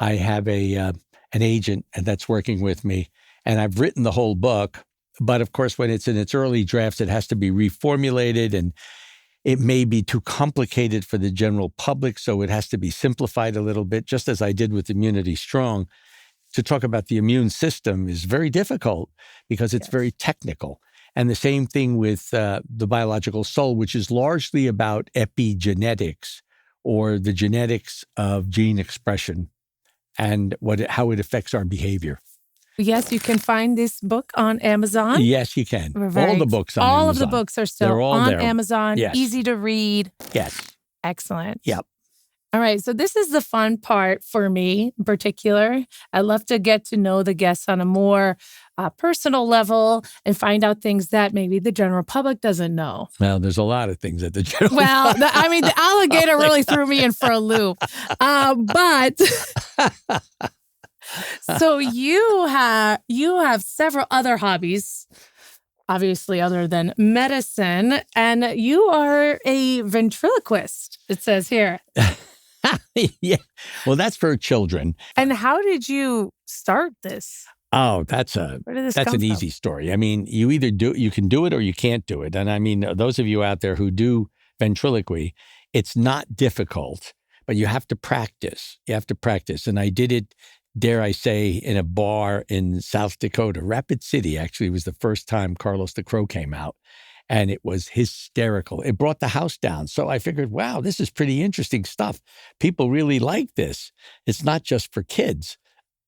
I have an agent that's working with me. And I've written the whole book. But of course, when it's in its early drafts, it has to be reformulated, and it may be too complicated for the general public, so it has to be simplified a little bit, just as I did with Immunity Strong. To talk about the immune system is very difficult because it's very technical. And the same thing with the Biological Soul, which is largely about epigenetics, or the genetics of gene expression and how it affects our behavior. Yes, you can find this book on Amazon. Yes, you can. All the books on Amazon. All of the books are still on there. Amazon. Yes. Easy to read. Yes. Excellent. Yep. All right. So this is the fun part for me in particular. I love to get to know the guests on a more personal level and find out things that maybe the general public doesn't know. Well, there's a lot of things that the general the alligator really threw me in for a loop. But... So you have several other hobbies, obviously other than medicine, and you are a ventriloquist, it says here. Yeah. Well, that's for children. And how did you start this? Oh, that's an easy story. I mean, you can do it or you can't do it. And I mean, those of you out there who do ventriloquy, it's not difficult, but you have to practice. And I did it dare I say, in a bar in South Dakota. Rapid City actually was the first time Carlos the Crow came out. And it was hysterical. It brought the house down. So I figured, wow, this is pretty interesting stuff. People really like this. It's not just for kids.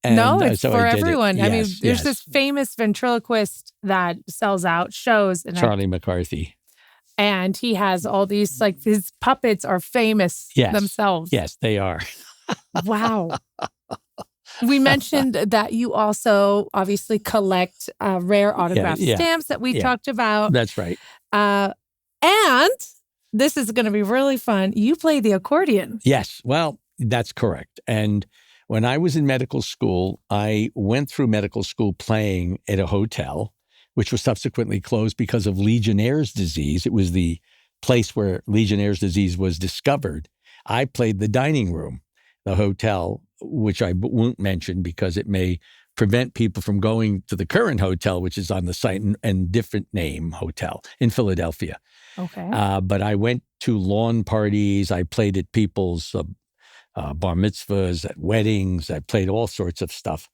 And no, it's so for I did it. everyone. I mean, Yes, there's yes. this famous ventriloquist that sells out shows. And Charlie McCarthy. and he has all these, like, his puppets are famous Yes. themselves. Yes, they are. Wow. We mentioned that you also obviously collect rare autographed stamps that we talked about. That's right. And this is going to be really fun. You play the accordion. Yes. Well, that's correct. And when I was in medical school, I went through medical school playing at a hotel, which was subsequently closed because of Legionnaire's disease. It was the place where Legionnaire's disease was discovered. I played the dining room, the hotel, which I won't mention because it may prevent people from going to the current hotel, which is on the site and different name hotel in Philadelphia. Okay. But I went to lawn parties. I played at people's bar mitzvahs, at weddings. I played all sorts of stuff.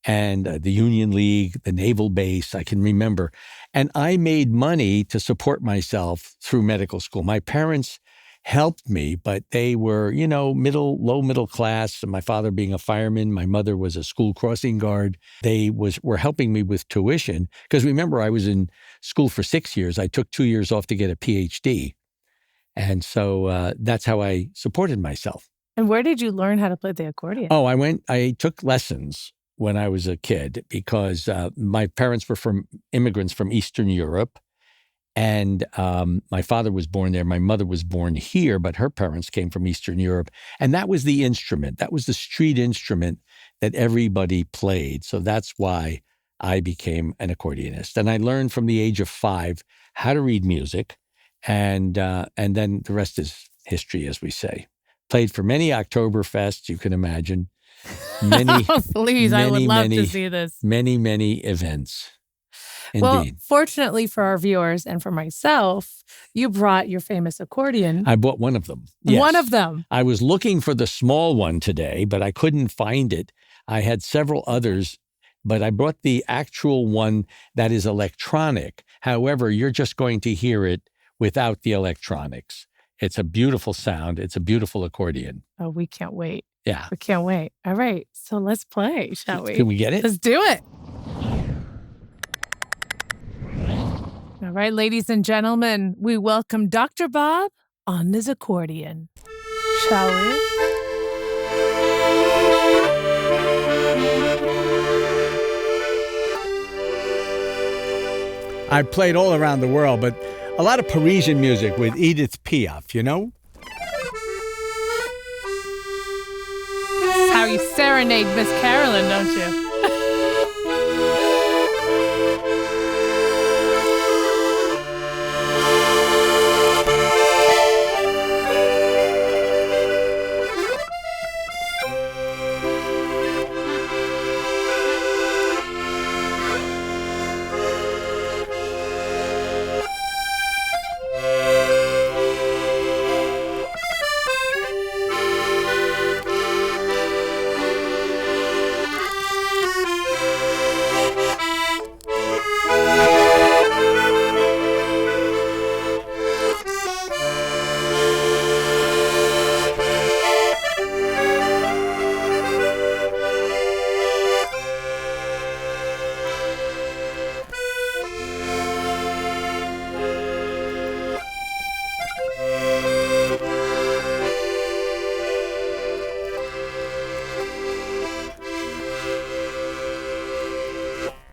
And the Union League, the Naval Base, I can remember. And I made money to support myself through medical school. My parents helped me, but they were, low middle class. And my father being a fireman, my mother was a school crossing guard. They were helping me with tuition. Because remember, I was in school for 6 years. I took 2 years off to get a PhD. And so that's how I supported myself. And where did you learn how to play the accordion? Oh, I took lessons when I was a kid because my parents were immigrants from Eastern Europe. And my father was born there. My mother was born here, but her parents came from Eastern Europe. And that was the instrument. That was the street instrument that everybody played. So that's why I became an accordionist. And I learned from the age of 5 how to read music. And then the rest is history, as we say. Played for many Oktoberfests, you can imagine. Many, please, I would love to see this. Many events. Indeed. Well, fortunately for our viewers and for myself, you brought your famous accordion. I bought one of them. Yes. One of them. I was looking for the small one today, but I couldn't find it. I had several others, but I brought the actual one that is electronic. However, you're just going to hear it without the electronics. It's a beautiful sound. It's a beautiful accordion. Oh, we can't wait. Yeah. We can't wait. All right. So let's play, shall we? Can we get it? Let's do it. All right, ladies and gentlemen, we welcome Dr. Bob on his accordion. Shall we? I played all around the world, but a lot of Parisian music with Edith Piaf, you know? This is how you serenade Miss Carolyn, don't you?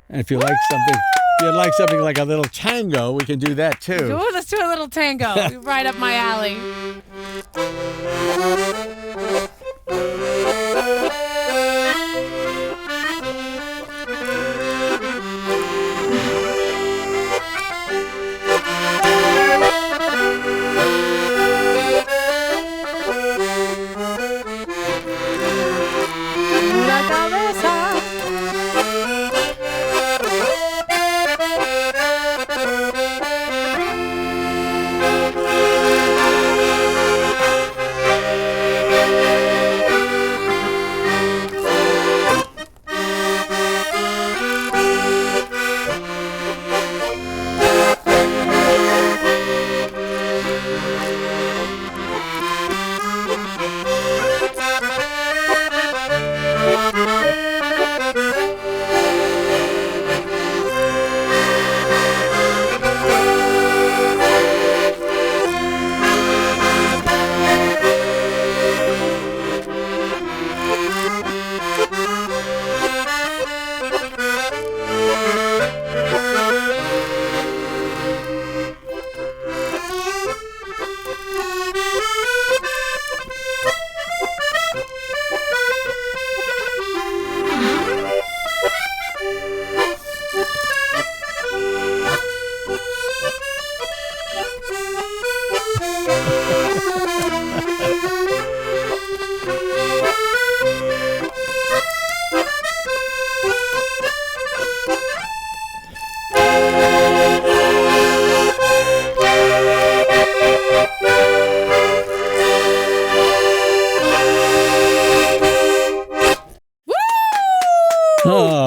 And if you like something like a little tango, we can do that too. Ooh, let's do a little tango. Right up my alley. La cabeza.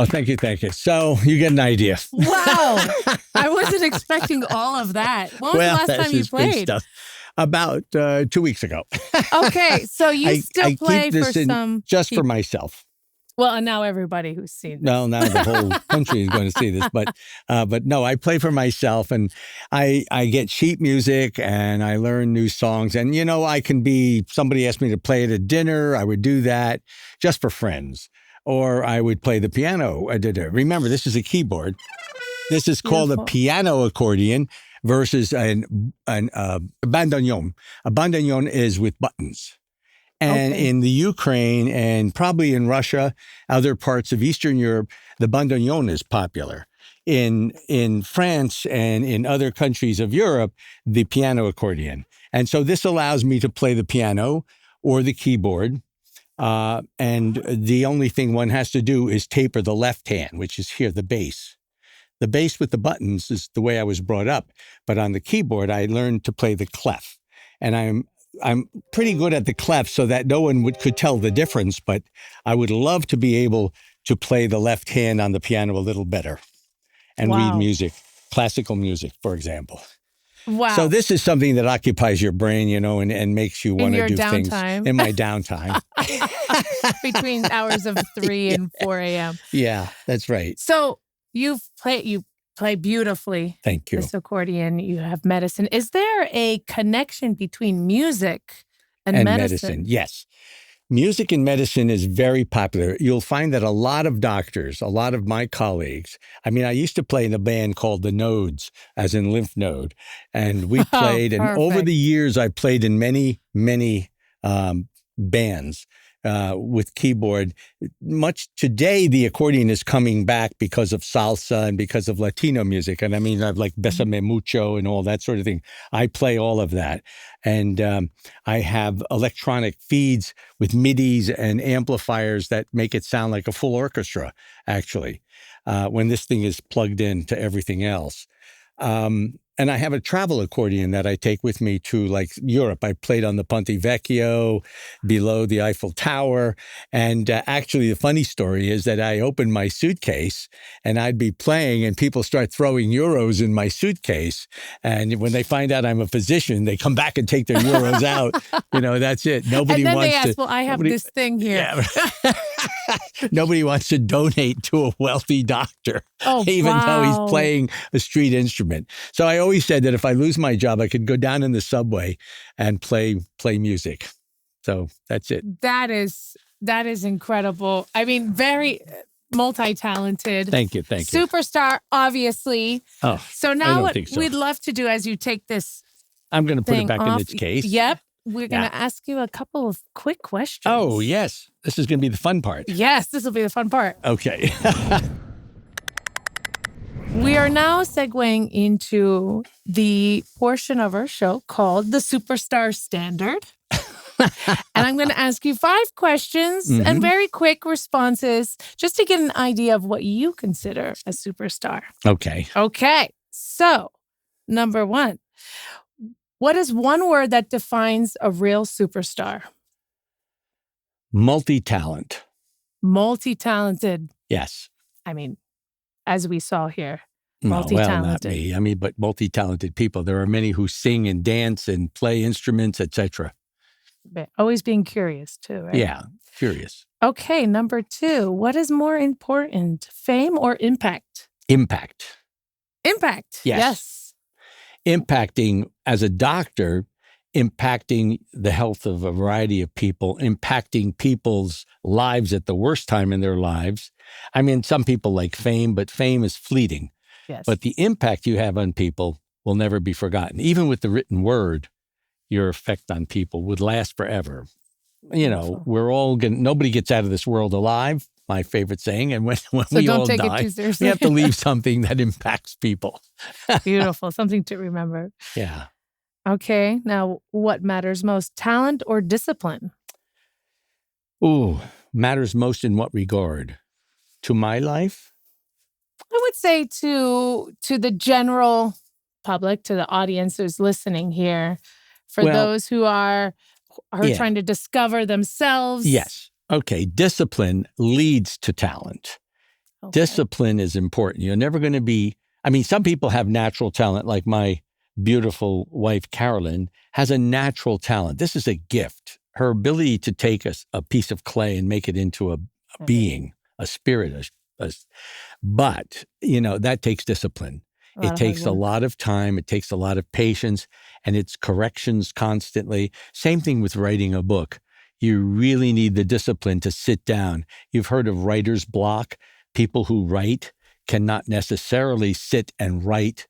Oh, thank you. So you get an idea. Wow. I wasn't expecting all of that. When was the last that's time you just good played? stuff. About 2 weeks ago. Okay, so you I still play keep this for in some just for people. myself. Well, and now everybody who's seen this. Well, now the whole country is going to see this, but no, I play for myself, and I get sheet music, and I learn new songs, and I can be. Somebody asked me to play at a dinner, I would do that just for friends, or I would play the piano. Remember, this is a keyboard. This is called a Beautiful. piano accordion versus an bandoneon. A bandoneon is with buttons. And Okay. in the Ukraine and probably in Russia, other parts of Eastern Europe, the bandoneon is popular. In France and in other countries of Europe, the piano accordion. And so this allows me to play the piano or the keyboard. And the only thing one has to do is taper the left hand, which is here, the bass. The bass with the buttons is the way I was brought up. But on the keyboard, I learned to play the clef. And I'm pretty good at the clef so that no one could tell the difference, but I would love to be able to play the left hand on the piano a little better and read Wow. music, classical music, for example. Wow. So this is something that occupies your brain, and makes you want to your do things downtime. in my downtime. Between hours of 3 and 4 a.m. Yeah, that's right. So you play beautifully. Thank you. This accordion, you have medicine. Is there a connection between music and medicine? Yes. Music and medicine is very popular. You'll find that a lot of doctors, a lot of my colleagues, I used to play in a band called the Nodes, as in lymph node, and we played, and over perfect. the years, I played in many, many bands with keyboard. Much today, the accordion is coming back because of salsa and because of Latino music. And I've like Bésame Mucho and all that sort of thing. I play all of that. And I have electronic feeds with MIDIs and amplifiers that make it sound like a full orchestra, actually, when this thing is plugged in to everything else. And I have a travel accordion that I take with me to like Europe. I played on the Ponte Vecchio, below the Eiffel Tower. And actually, the funny story is that I opened my suitcase and I'd be playing and people start throwing euros in my suitcase. And when they find out I'm a physician, they come back and take their euros out. That's it. Nobody And then wants they ask, to. well, I have this thing here. Yeah. Nobody wants to donate to a wealthy doctor, even though he's playing a street instrument. So I always said that if I lose my job, I could go down in the subway and play music. So that's it. That is incredible. Very multi-talented. Thank you. Superstar, obviously. Oh, So now what think so. we'd love to do as you take this I'm going to put thing it back off, in its case. Yep. We're going to ask you a couple of quick questions. Oh, yes. This is going to be the fun part. Yes, this will be the fun part. Okay. We are now segueing into the portion of our show called the Superstar Standard. And I'm going to ask you 5 questions and very quick responses just to get an idea of what you consider a superstar. Okay. Okay. So, number 1. What is one word that defines a real superstar? Multi-talent. Multi-talented. Yes. As we saw here. Well, not Multi-talented. me. But multi-talented people. There are many who sing and dance and play instruments, etc. Always being curious too, right? Yeah, curious. Okay, number 2. What is more important, fame or impact? Impact. Impact. Yes. Impacting as a doctor, impacting the health of a variety of people, impacting people's lives at the worst time in their lives. Some people like fame, but fame is fleeting. Yes. But the impact you have on people will never be forgotten. Even with the written word, your effect on people would last forever. We're all nobody gets out of this world alive, my favorite saying. And when we all don't take die, it too seriously. we have to leave something that impacts people. Beautiful. Something to remember. Yeah. Okay. Now, what matters most, talent or discipline? Ooh, matters most in what regard? To my life? I would say to the general public, to the audience who's listening here, for those who are trying to discover themselves. Yes. Okay. Discipline leads to talent. Discipline is important. You're never going to be, some people have natural talent, like my beautiful wife, Carolyn, has a natural talent. This is a gift. Her ability to take a piece of clay and make it into a being, a spirit, but, that takes discipline. It takes a lot of time. It takes a lot of patience, and it's corrections constantly. Same thing with writing a book. You really need the discipline to sit down. You've heard of writer's block. People who write cannot necessarily sit and write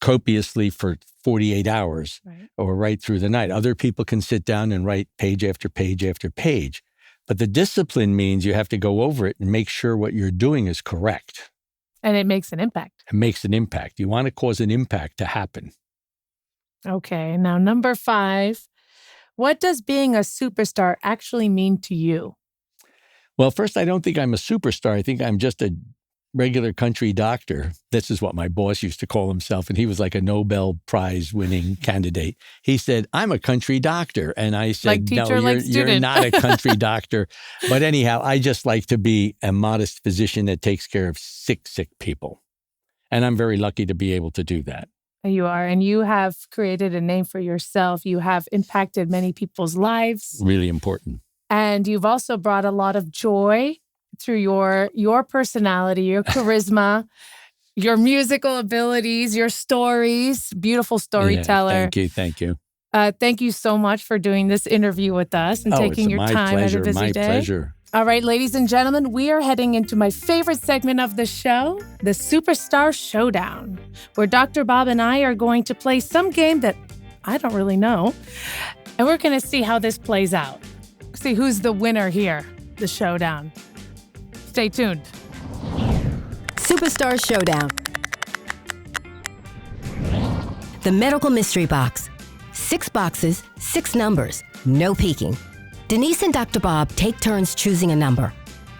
copiously for 48 hours or write through the night. Other people can sit down and write page after page after page. But the discipline means you have to go over it and make sure what you're doing is correct. And it makes an impact. It makes an impact. You want to cause an impact to happen. Okay. Now, number 5, what does being a superstar actually mean to you? Well, first, I don't think I'm a superstar. I think I'm just a regular country doctor. This is what my boss used to call himself, and he was like a Nobel Prize winning candidate. He said, "I'm a country doctor." And I said, like teacher, "No, you're not a country doctor." But anyhow, I just like to be a modest physician that takes care of sick people. And I'm very lucky to be able to do that. You are. And you have created a name for yourself. You have impacted many people's lives. Really important. And you've also brought a lot of joy through your personality, your charisma, your musical abilities, your stories, beautiful storyteller. Yeah, thank you. Thank you so much for doing this interview with us and taking your time out of a busy day. My pleasure. All right, ladies and gentlemen, we are heading into my favorite segment of the show, the Superstar Showdown, where Dr. Bob and I are going to play some game that I don't really know, and we're going to see how this plays out. See who's the winner here, the showdown. Stay tuned. Superstar Showdown. The Medical Mystery Box. 6 boxes, 6 numbers, no peeking. Denise and Dr. Bob take turns choosing a number.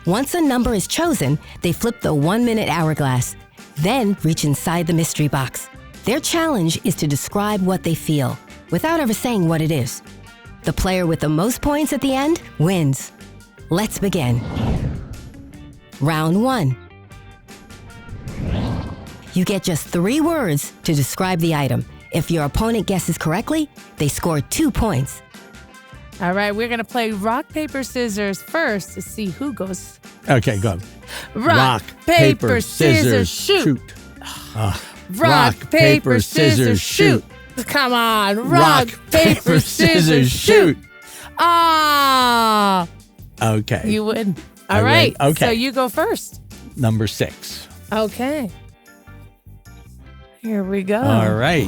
Once a number is chosen, they flip the 1-minute hourglass, then reach inside the mystery box. Their challenge is to describe what they feel without ever saying what it is. The player with the most points at the end wins. Let's begin. Round 1. You get just 3 words to describe the item. If your opponent guesses correctly, they score 2 points. All right, we're going to play rock, paper, scissors first to see who goes. Okay, go. Rock, paper, scissors, shoot. Rock, paper, scissors, shoot. Come on. Rock, paper, scissors, shoot. Ah. Okay. You win. All right. Win. Okay. So you go first. Number 6. Okay. Here we go. All right.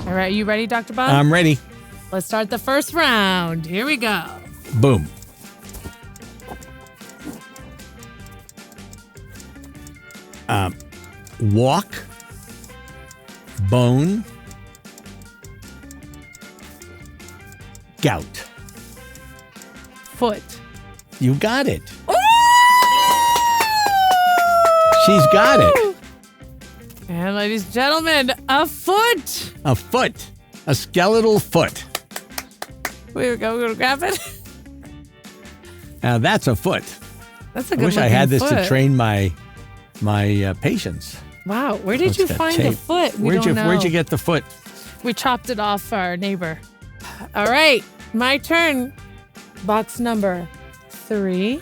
All right. You ready, Dr. Bob? I'm ready. Let's start the first round. Here we go. Boom. Walk, bone, gout. Foot. You got it. She's got it. And ladies and gentlemen, a foot. A foot. A skeletal foot. We're going to grab it. Now that's a foot. That's a good I wish I had this to train my patients. Wow. Where did you find the foot? Where'd you get the foot? We chopped it off our neighbor. All right. My turn. Box number 3.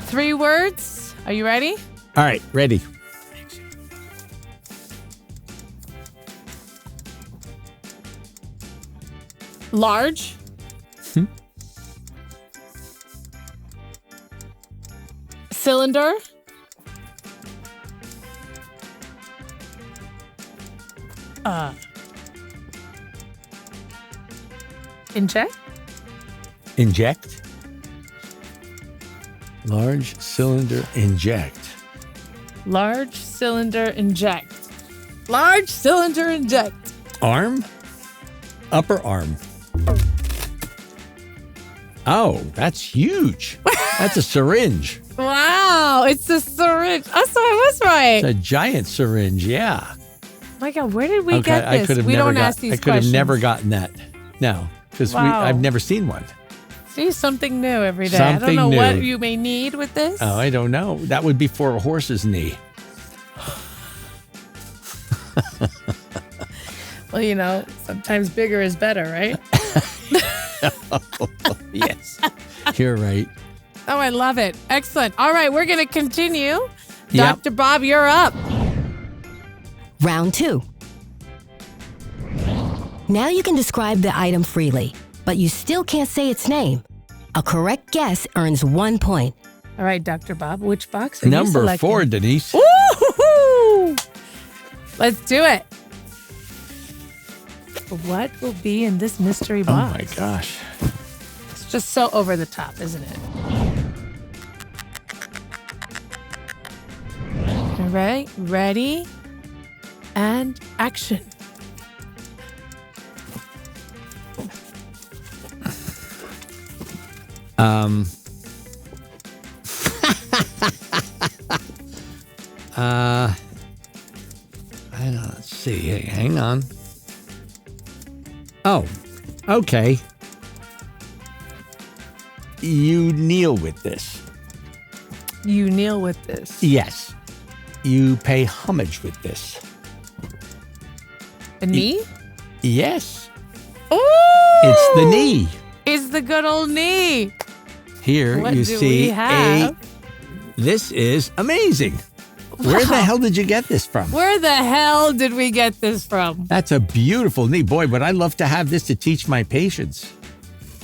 Three words. Are you ready? All right, ready. Large. Cylinder. Inject. Inject. Large cylinder inject. Large cylinder inject. Large cylinder inject. Arm? Upper arm. Oh, that's huge. That's a syringe. Wow, it's a syringe. Oh, so I was right. It's a giant syringe, yeah. My God, where did we get I this? could have We never don't ask these I could have questions. never gotten that. No, because Wow. I've never seen one. See, something new every day. I don't Something know new. what you may need with this. Oh, I don't know. That would be for a horse's knee. Well, you know, sometimes bigger is better, right? Yes, you're right. Oh, I love it. Excellent. All right, we're going to continue. Yep. Dr. Bob, you're up. Round 2. Now you can describe the item freely, but you still can't say its name. A correct guess earns 1 point. All right, Dr. Bob, which box are you Number selecting? 4, Denise. Woo-hoo-hoo! Let's do it. What will be in this mystery Oh box? my gosh. It's just so over the top, isn't it? All right, ready, and action. Let's see. Hey, hang on. Oh, okay. You kneel with this. You kneel with this. Yes. You pay homage with this. A knee? Yes. Oh! It's the knee. It's the good old knee. Here What you do see we have? This is amazing. Where the hell did you get this from? Where the hell did we get this from? That's a beautiful knee. Boy, but I love to have this to teach my patients.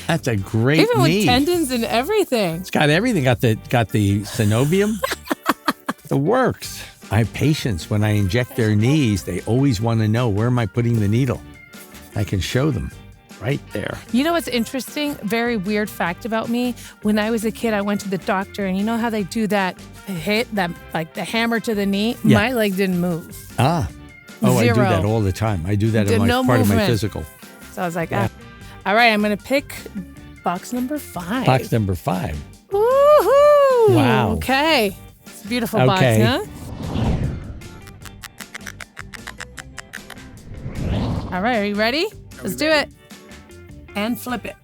That's a great Even knee. with tendons and everything. It's got everything. Got the synovium. The works. I have patients, when I inject their knees, they always want to know, where am I putting the needle? I can show them right there. You know what's interesting? Very weird fact about me. When I was a kid, I went to the doctor, and you know how they do that hit, that like the hammer to the knee? Yeah. My leg didn't move. Ah. Oh, I do Zero. that all the time. I do that in my No part of my movement. physical. So I was like, all right, I'm going to pick box number 5. Box number 5. Woohoo! Wow. Okay. It's a beautiful Okay. box, huh? All right, are you ready? Let's do it. And flip it.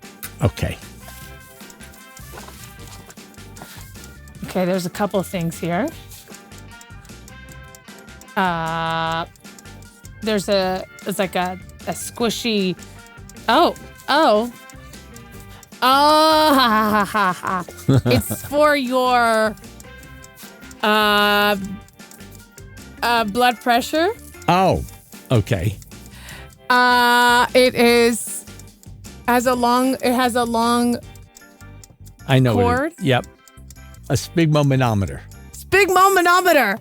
Okay. Okay, there's a couple things here. It's like a squishy. Oh. It's for your blood pressure. Oh, okay. It has a long I know. cord? Yep. A sphygmomanometer. sphygmomanometer.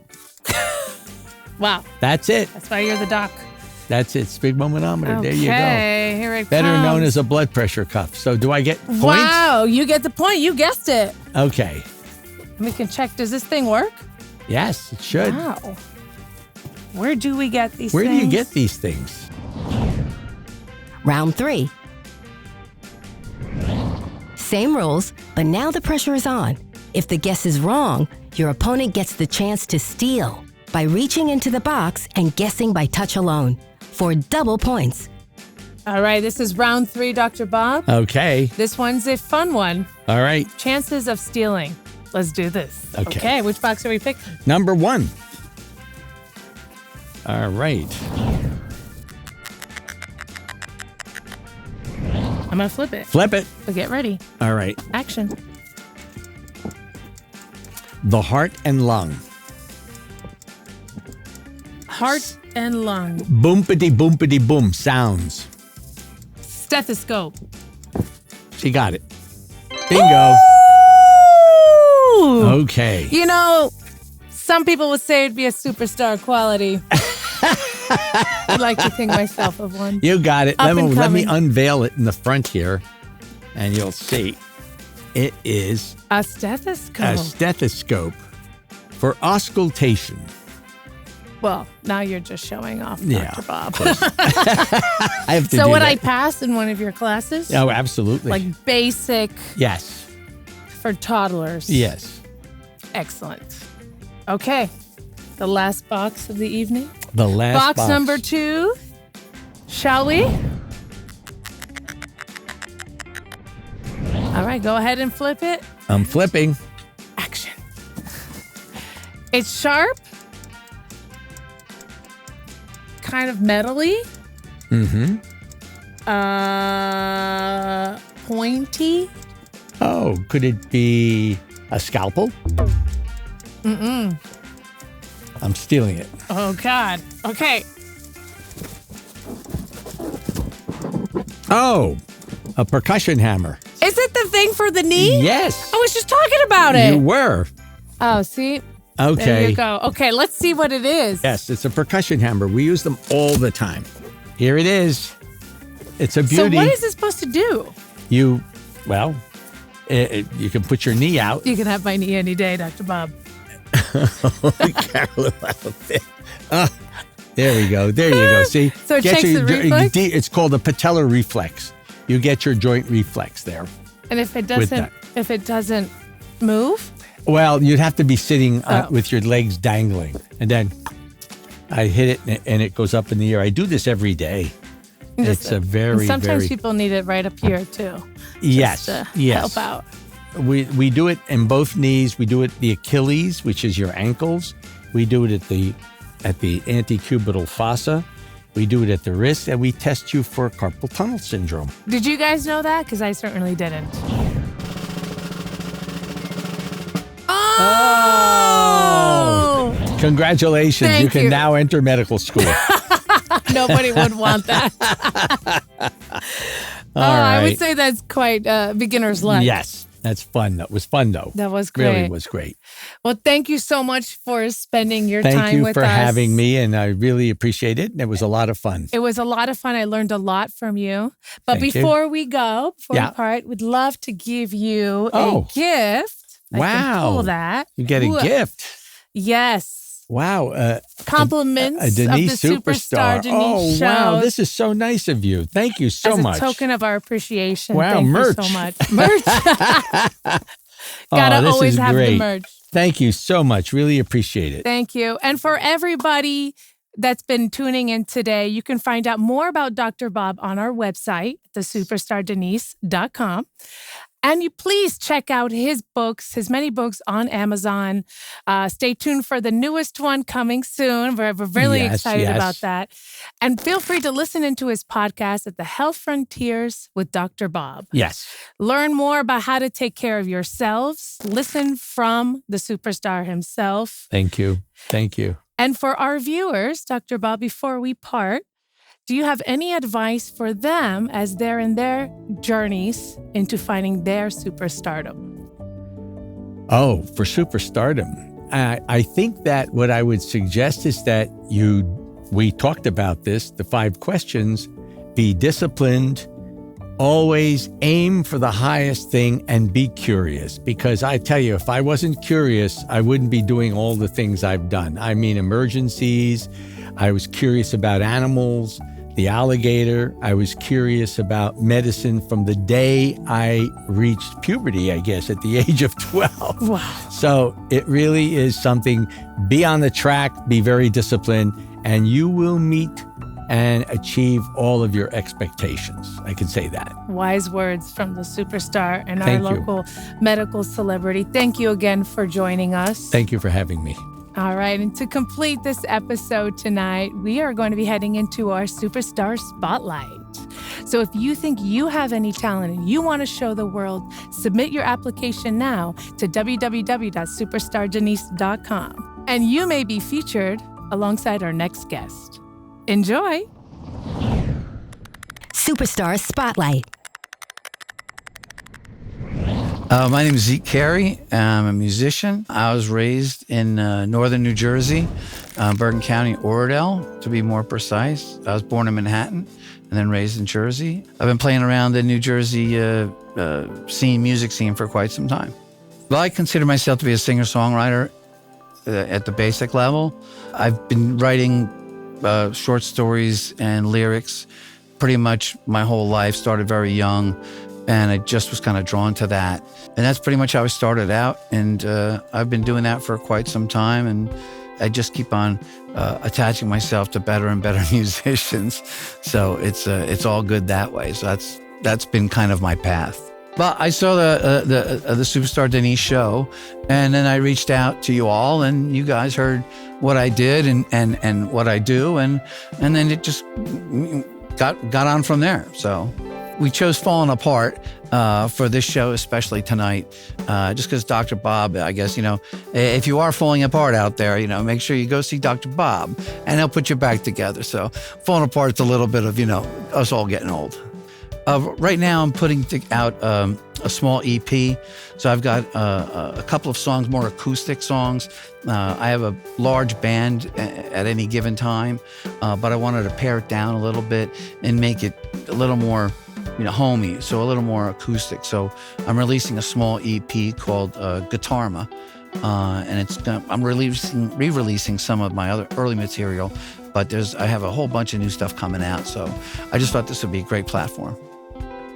Wow, That's it. that's why you're the doc. That's it. Sphygmomanometer. Okay, There you go. here it Better comes. known as a blood pressure cuff. So do I get points? Wow, you get the point. You guessed it. Okay. We can check. Does this thing work? Yes, it should. Wow. Where do we get these Where do things? you get these things? Round 3. Same rules, but now the pressure is on. If the guess is wrong, your opponent gets the chance to steal by reaching into the box and guessing by touch alone for double points. All right, this is round 3, Dr. Bob. Okay. This one's a fun one. All right. Chances of stealing. Let's do this. Okay. Which box are we picking? Number 1. All right. I'm going to flip it. Flip it. So get ready. All right. Action. The heart and lung. Heart and lung. Boompity boompity boom sounds. Stethoscope. She got it. Bingo. Ooh. Okay. You know, some people would say it'd be a superstar quality. I'd like to think myself of one. You got it. Up Let and me coming. unveil it in the front here, and you'll see. It is A stethoscope. a stethoscope for auscultation. Well, now you're just showing off, Yeah, Dr. Bob. I have to So do would that. I pass in one of your classes? Oh, absolutely. Like basic yes. for toddlers. Yes. Excellent. Okay. The last box of the evening. The last Box number 2. Shall we? All right, go ahead and flip it. I'm flipping. Action. It's sharp. Kind of metally. Mm-hmm. Pointy. Oh, could it be a scalpel? Mm-mm. I'm stealing it. Oh, God. Okay. Oh, a percussion hammer. Is it the thing for the knee? Yes. I was just talking about it. You were. Oh, see? Okay. There you go. Okay, let's see what it is. Yes, it's a percussion hammer. We use them all the time. Here it is. It's a beauty. So what is it supposed to do? You can put your knee out. You can have my knee any day, Dr. Bob. Carolyn, there we go. There you go. See? So it takes the reflex? It's called a patellar reflex. You get your joint reflex there. And if it doesn't move? Well, you'd have to be sitting with your legs dangling. And then I hit it and it goes up in the air. I do this every day. It's a very, sometimes people need it right up here too. Yes. Help out. We do it in both knees. We do it the Achilles, which is your ankles. We do it at the antecubital fossa. We do it at the wrist, and we test you for carpal tunnel syndrome. Did you guys know that? Because I certainly didn't. Oh! Congratulations. Thank you can you. now enter medical school. Nobody would want that. I would say that's quite beginner's luck. Yes. That's fun. That was fun, though. That was great. Really was great. Well, thank you so much for spending your time with us. Thank you for having me, and I really appreciate it. It was a lot of fun. It was a lot of fun. I learned a lot from you. But Thank you. before we part, we'd love to give you a gift. Wow. I can pull that. You get a gift. Yes. Wow. Compliments a Denise of the superstar Denise show. Wow. This is so nice of you. Thank you so much. As a token of our appreciation. Wow, Thank merch. you so much. Merch. Gotta this always is have great. the merch. Thank you so much. Really appreciate it. Thank you. And for everybody that's been tuning in today, you can find out more about Dr. Bob on our website, thesuperstardenice.com. And you please check out his books, his many books on Amazon. Stay tuned for the newest one coming soon. We're really excited about that. And feel free to listen into his podcast at The Health Frontiers with Dr. Bob. Yes. Learn more about how to take care of yourselves. Listen from the superstar himself. Thank you. Thank you. And for our viewers, Dr. Bob, before we part, do you have any advice for them as they're in their journeys into finding their superstardom? Oh, for superstardom. I think that what I would suggest is that we talked about this, the 5 questions, be disciplined, always aim for the highest thing and be curious. Because I tell you, if I wasn't curious, I wouldn't be doing all the things I've done. I mean, emergencies. I was curious about animals. The alligator. I was curious about medicine from the day I reached puberty, I guess, at the age of 12. Wow. So it really is something. Be on the track, be very disciplined, and you will meet and achieve all of your expectations. I can say that. Wise words from the superstar and Thank our you. local medical celebrity. Thank you again for joining us. Thank you for having me. All right, and to complete this episode tonight, we are going to be heading into our Superstar Spotlight. So if you think you have any talent and you want to show the world, submit your application now to www.superstardenice.com. And you may be featured alongside our next guest. Enjoy. Superstar Spotlight. My name is Zeke Carey. I'm a musician. I was raised in northern New Jersey, Bergen County, Oradell, to be more precise. I was born in Manhattan and then raised in Jersey. I've been playing around the New Jersey music scene for quite some time. Well, I consider myself to be a singer-songwriter at the basic level. I've been writing short stories and lyrics pretty much my whole life, started very young. And I just was kind of drawn to that. And that's pretty much how I started out. And I've been doing that for quite some time. And I just keep on attaching myself to better and better musicians. So it's all good that way. So that's been kind of my path. But I saw the Superstar Denise show, and then I reached out to you all, and you guys heard what I did and what I do, and then it just got on from there. So we chose Falling Apart for this show, especially tonight, just because Dr. Bob, I guess, if you are falling apart out there, make sure you go see Dr. Bob, and he'll put you back together. So Falling Apart's a little bit of, us all getting old. Right now, I'm putting out a small EP. So I've got a couple of songs, more acoustic songs. I have a large band at any given time, but I wanted to pare it down a little bit and make it a little more, homey, so a little more acoustic. So I'm releasing a small EP called Guitarma, and I'm re-releasing some of my other early material, but I have a whole bunch of new stuff coming out. So I just thought this would be a great platform.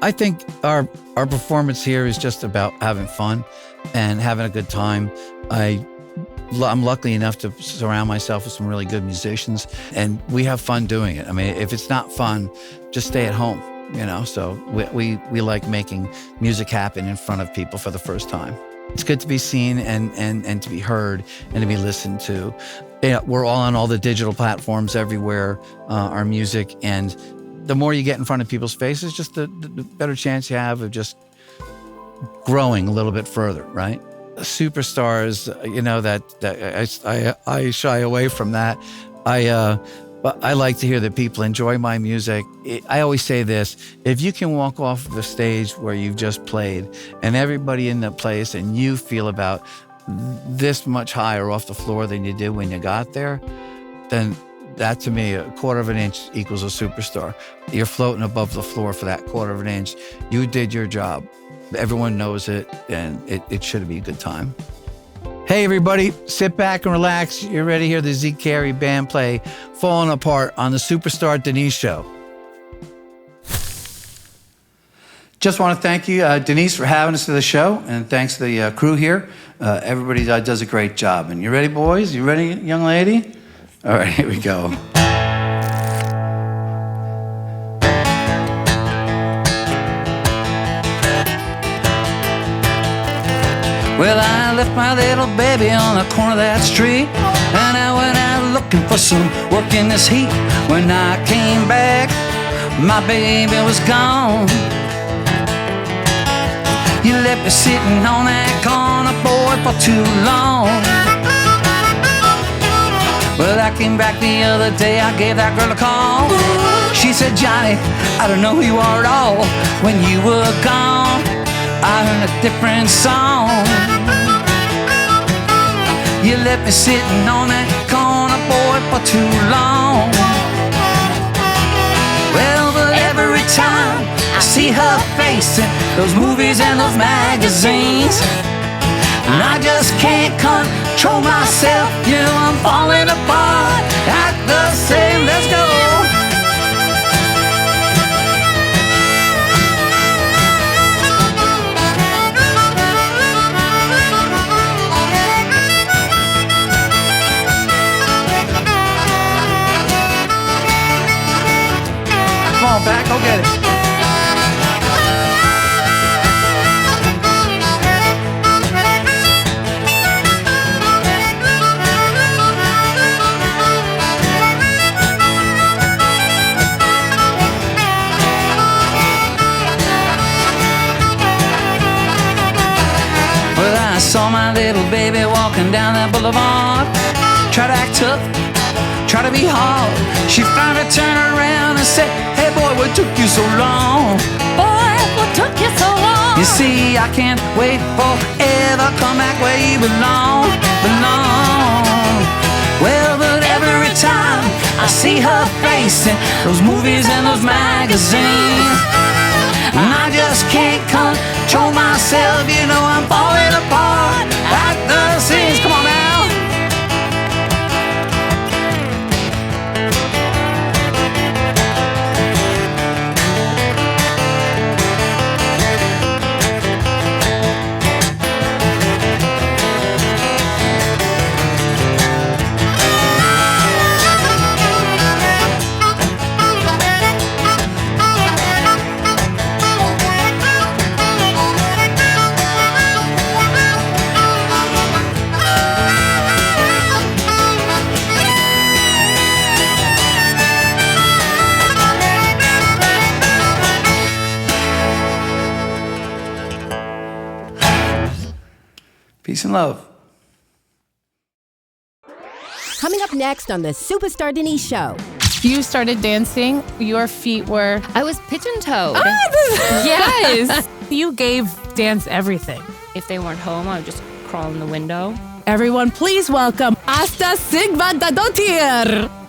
I think our performance here is just about having fun and having a good time. I'm lucky enough to surround myself with some really good musicians, and we have fun doing it. I mean, if it's not fun, just stay at home, So we like making music happen in front of people for the first time. It's good to be seen and to be heard and to be listened to. We're all on all the digital platforms everywhere, our music, and the more you get in front of people's faces, just the better chance you have of just growing a little bit further, right? Superstars, that I shy away from that. But I like to hear that people enjoy my music. I always say this: if you can walk off the stage where you've just played, and everybody in the place, and you feel about this much higher off the floor than you did when you got there, then that, to me, 1/4 of an inch equals a superstar. You're floating above the floor for that 1/4 of an inch. You did your job. Everyone knows it, and it should be a good time. Hey, everybody, sit back and relax. You're ready to hear the Zeke Carey band play Falling Apart on the Superstar Denise Show. Just want to thank you, Denise, for having us to the show, and thanks to the crew here. Everybody does a great job. And you ready, boys? You ready, young lady? All right, here we go. Well, I left my little baby on the corner of that street, and I went out looking for some work in this heat. When I came back, my baby was gone. You left me sitting on that corner, boy, for too long. Well, I came back the other day, I gave that girl a call. She said, Johnny, I don't know who you are at all. When you were gone, I heard a different song. You left me sitting on that corner, boy, for too long. Well, but every time I see her face in those movies and those magazines, and I just can't control myself. I'm falling apart at the same. Let's go. Come on, back, go get it. Saw my little baby walking down that boulevard. Try to act tough, try to be hard. She finally turned around and said, hey boy, what took you so long? Boy, what took you so long? You see, I can't wait forever. Come back where you belong. Well, but every time I see her face in those movies and those magazines, and I just can't control myself. I'm falling apart at the seams. Come on now. Peace and love. Coming up next on the Superstar Denise Show. You started dancing. Your feet were. I was pigeon-toed. Yes. You gave dance everything. If they weren't home, I would just crawl in the window. Everyone, please welcome Asta Sigvardadottir.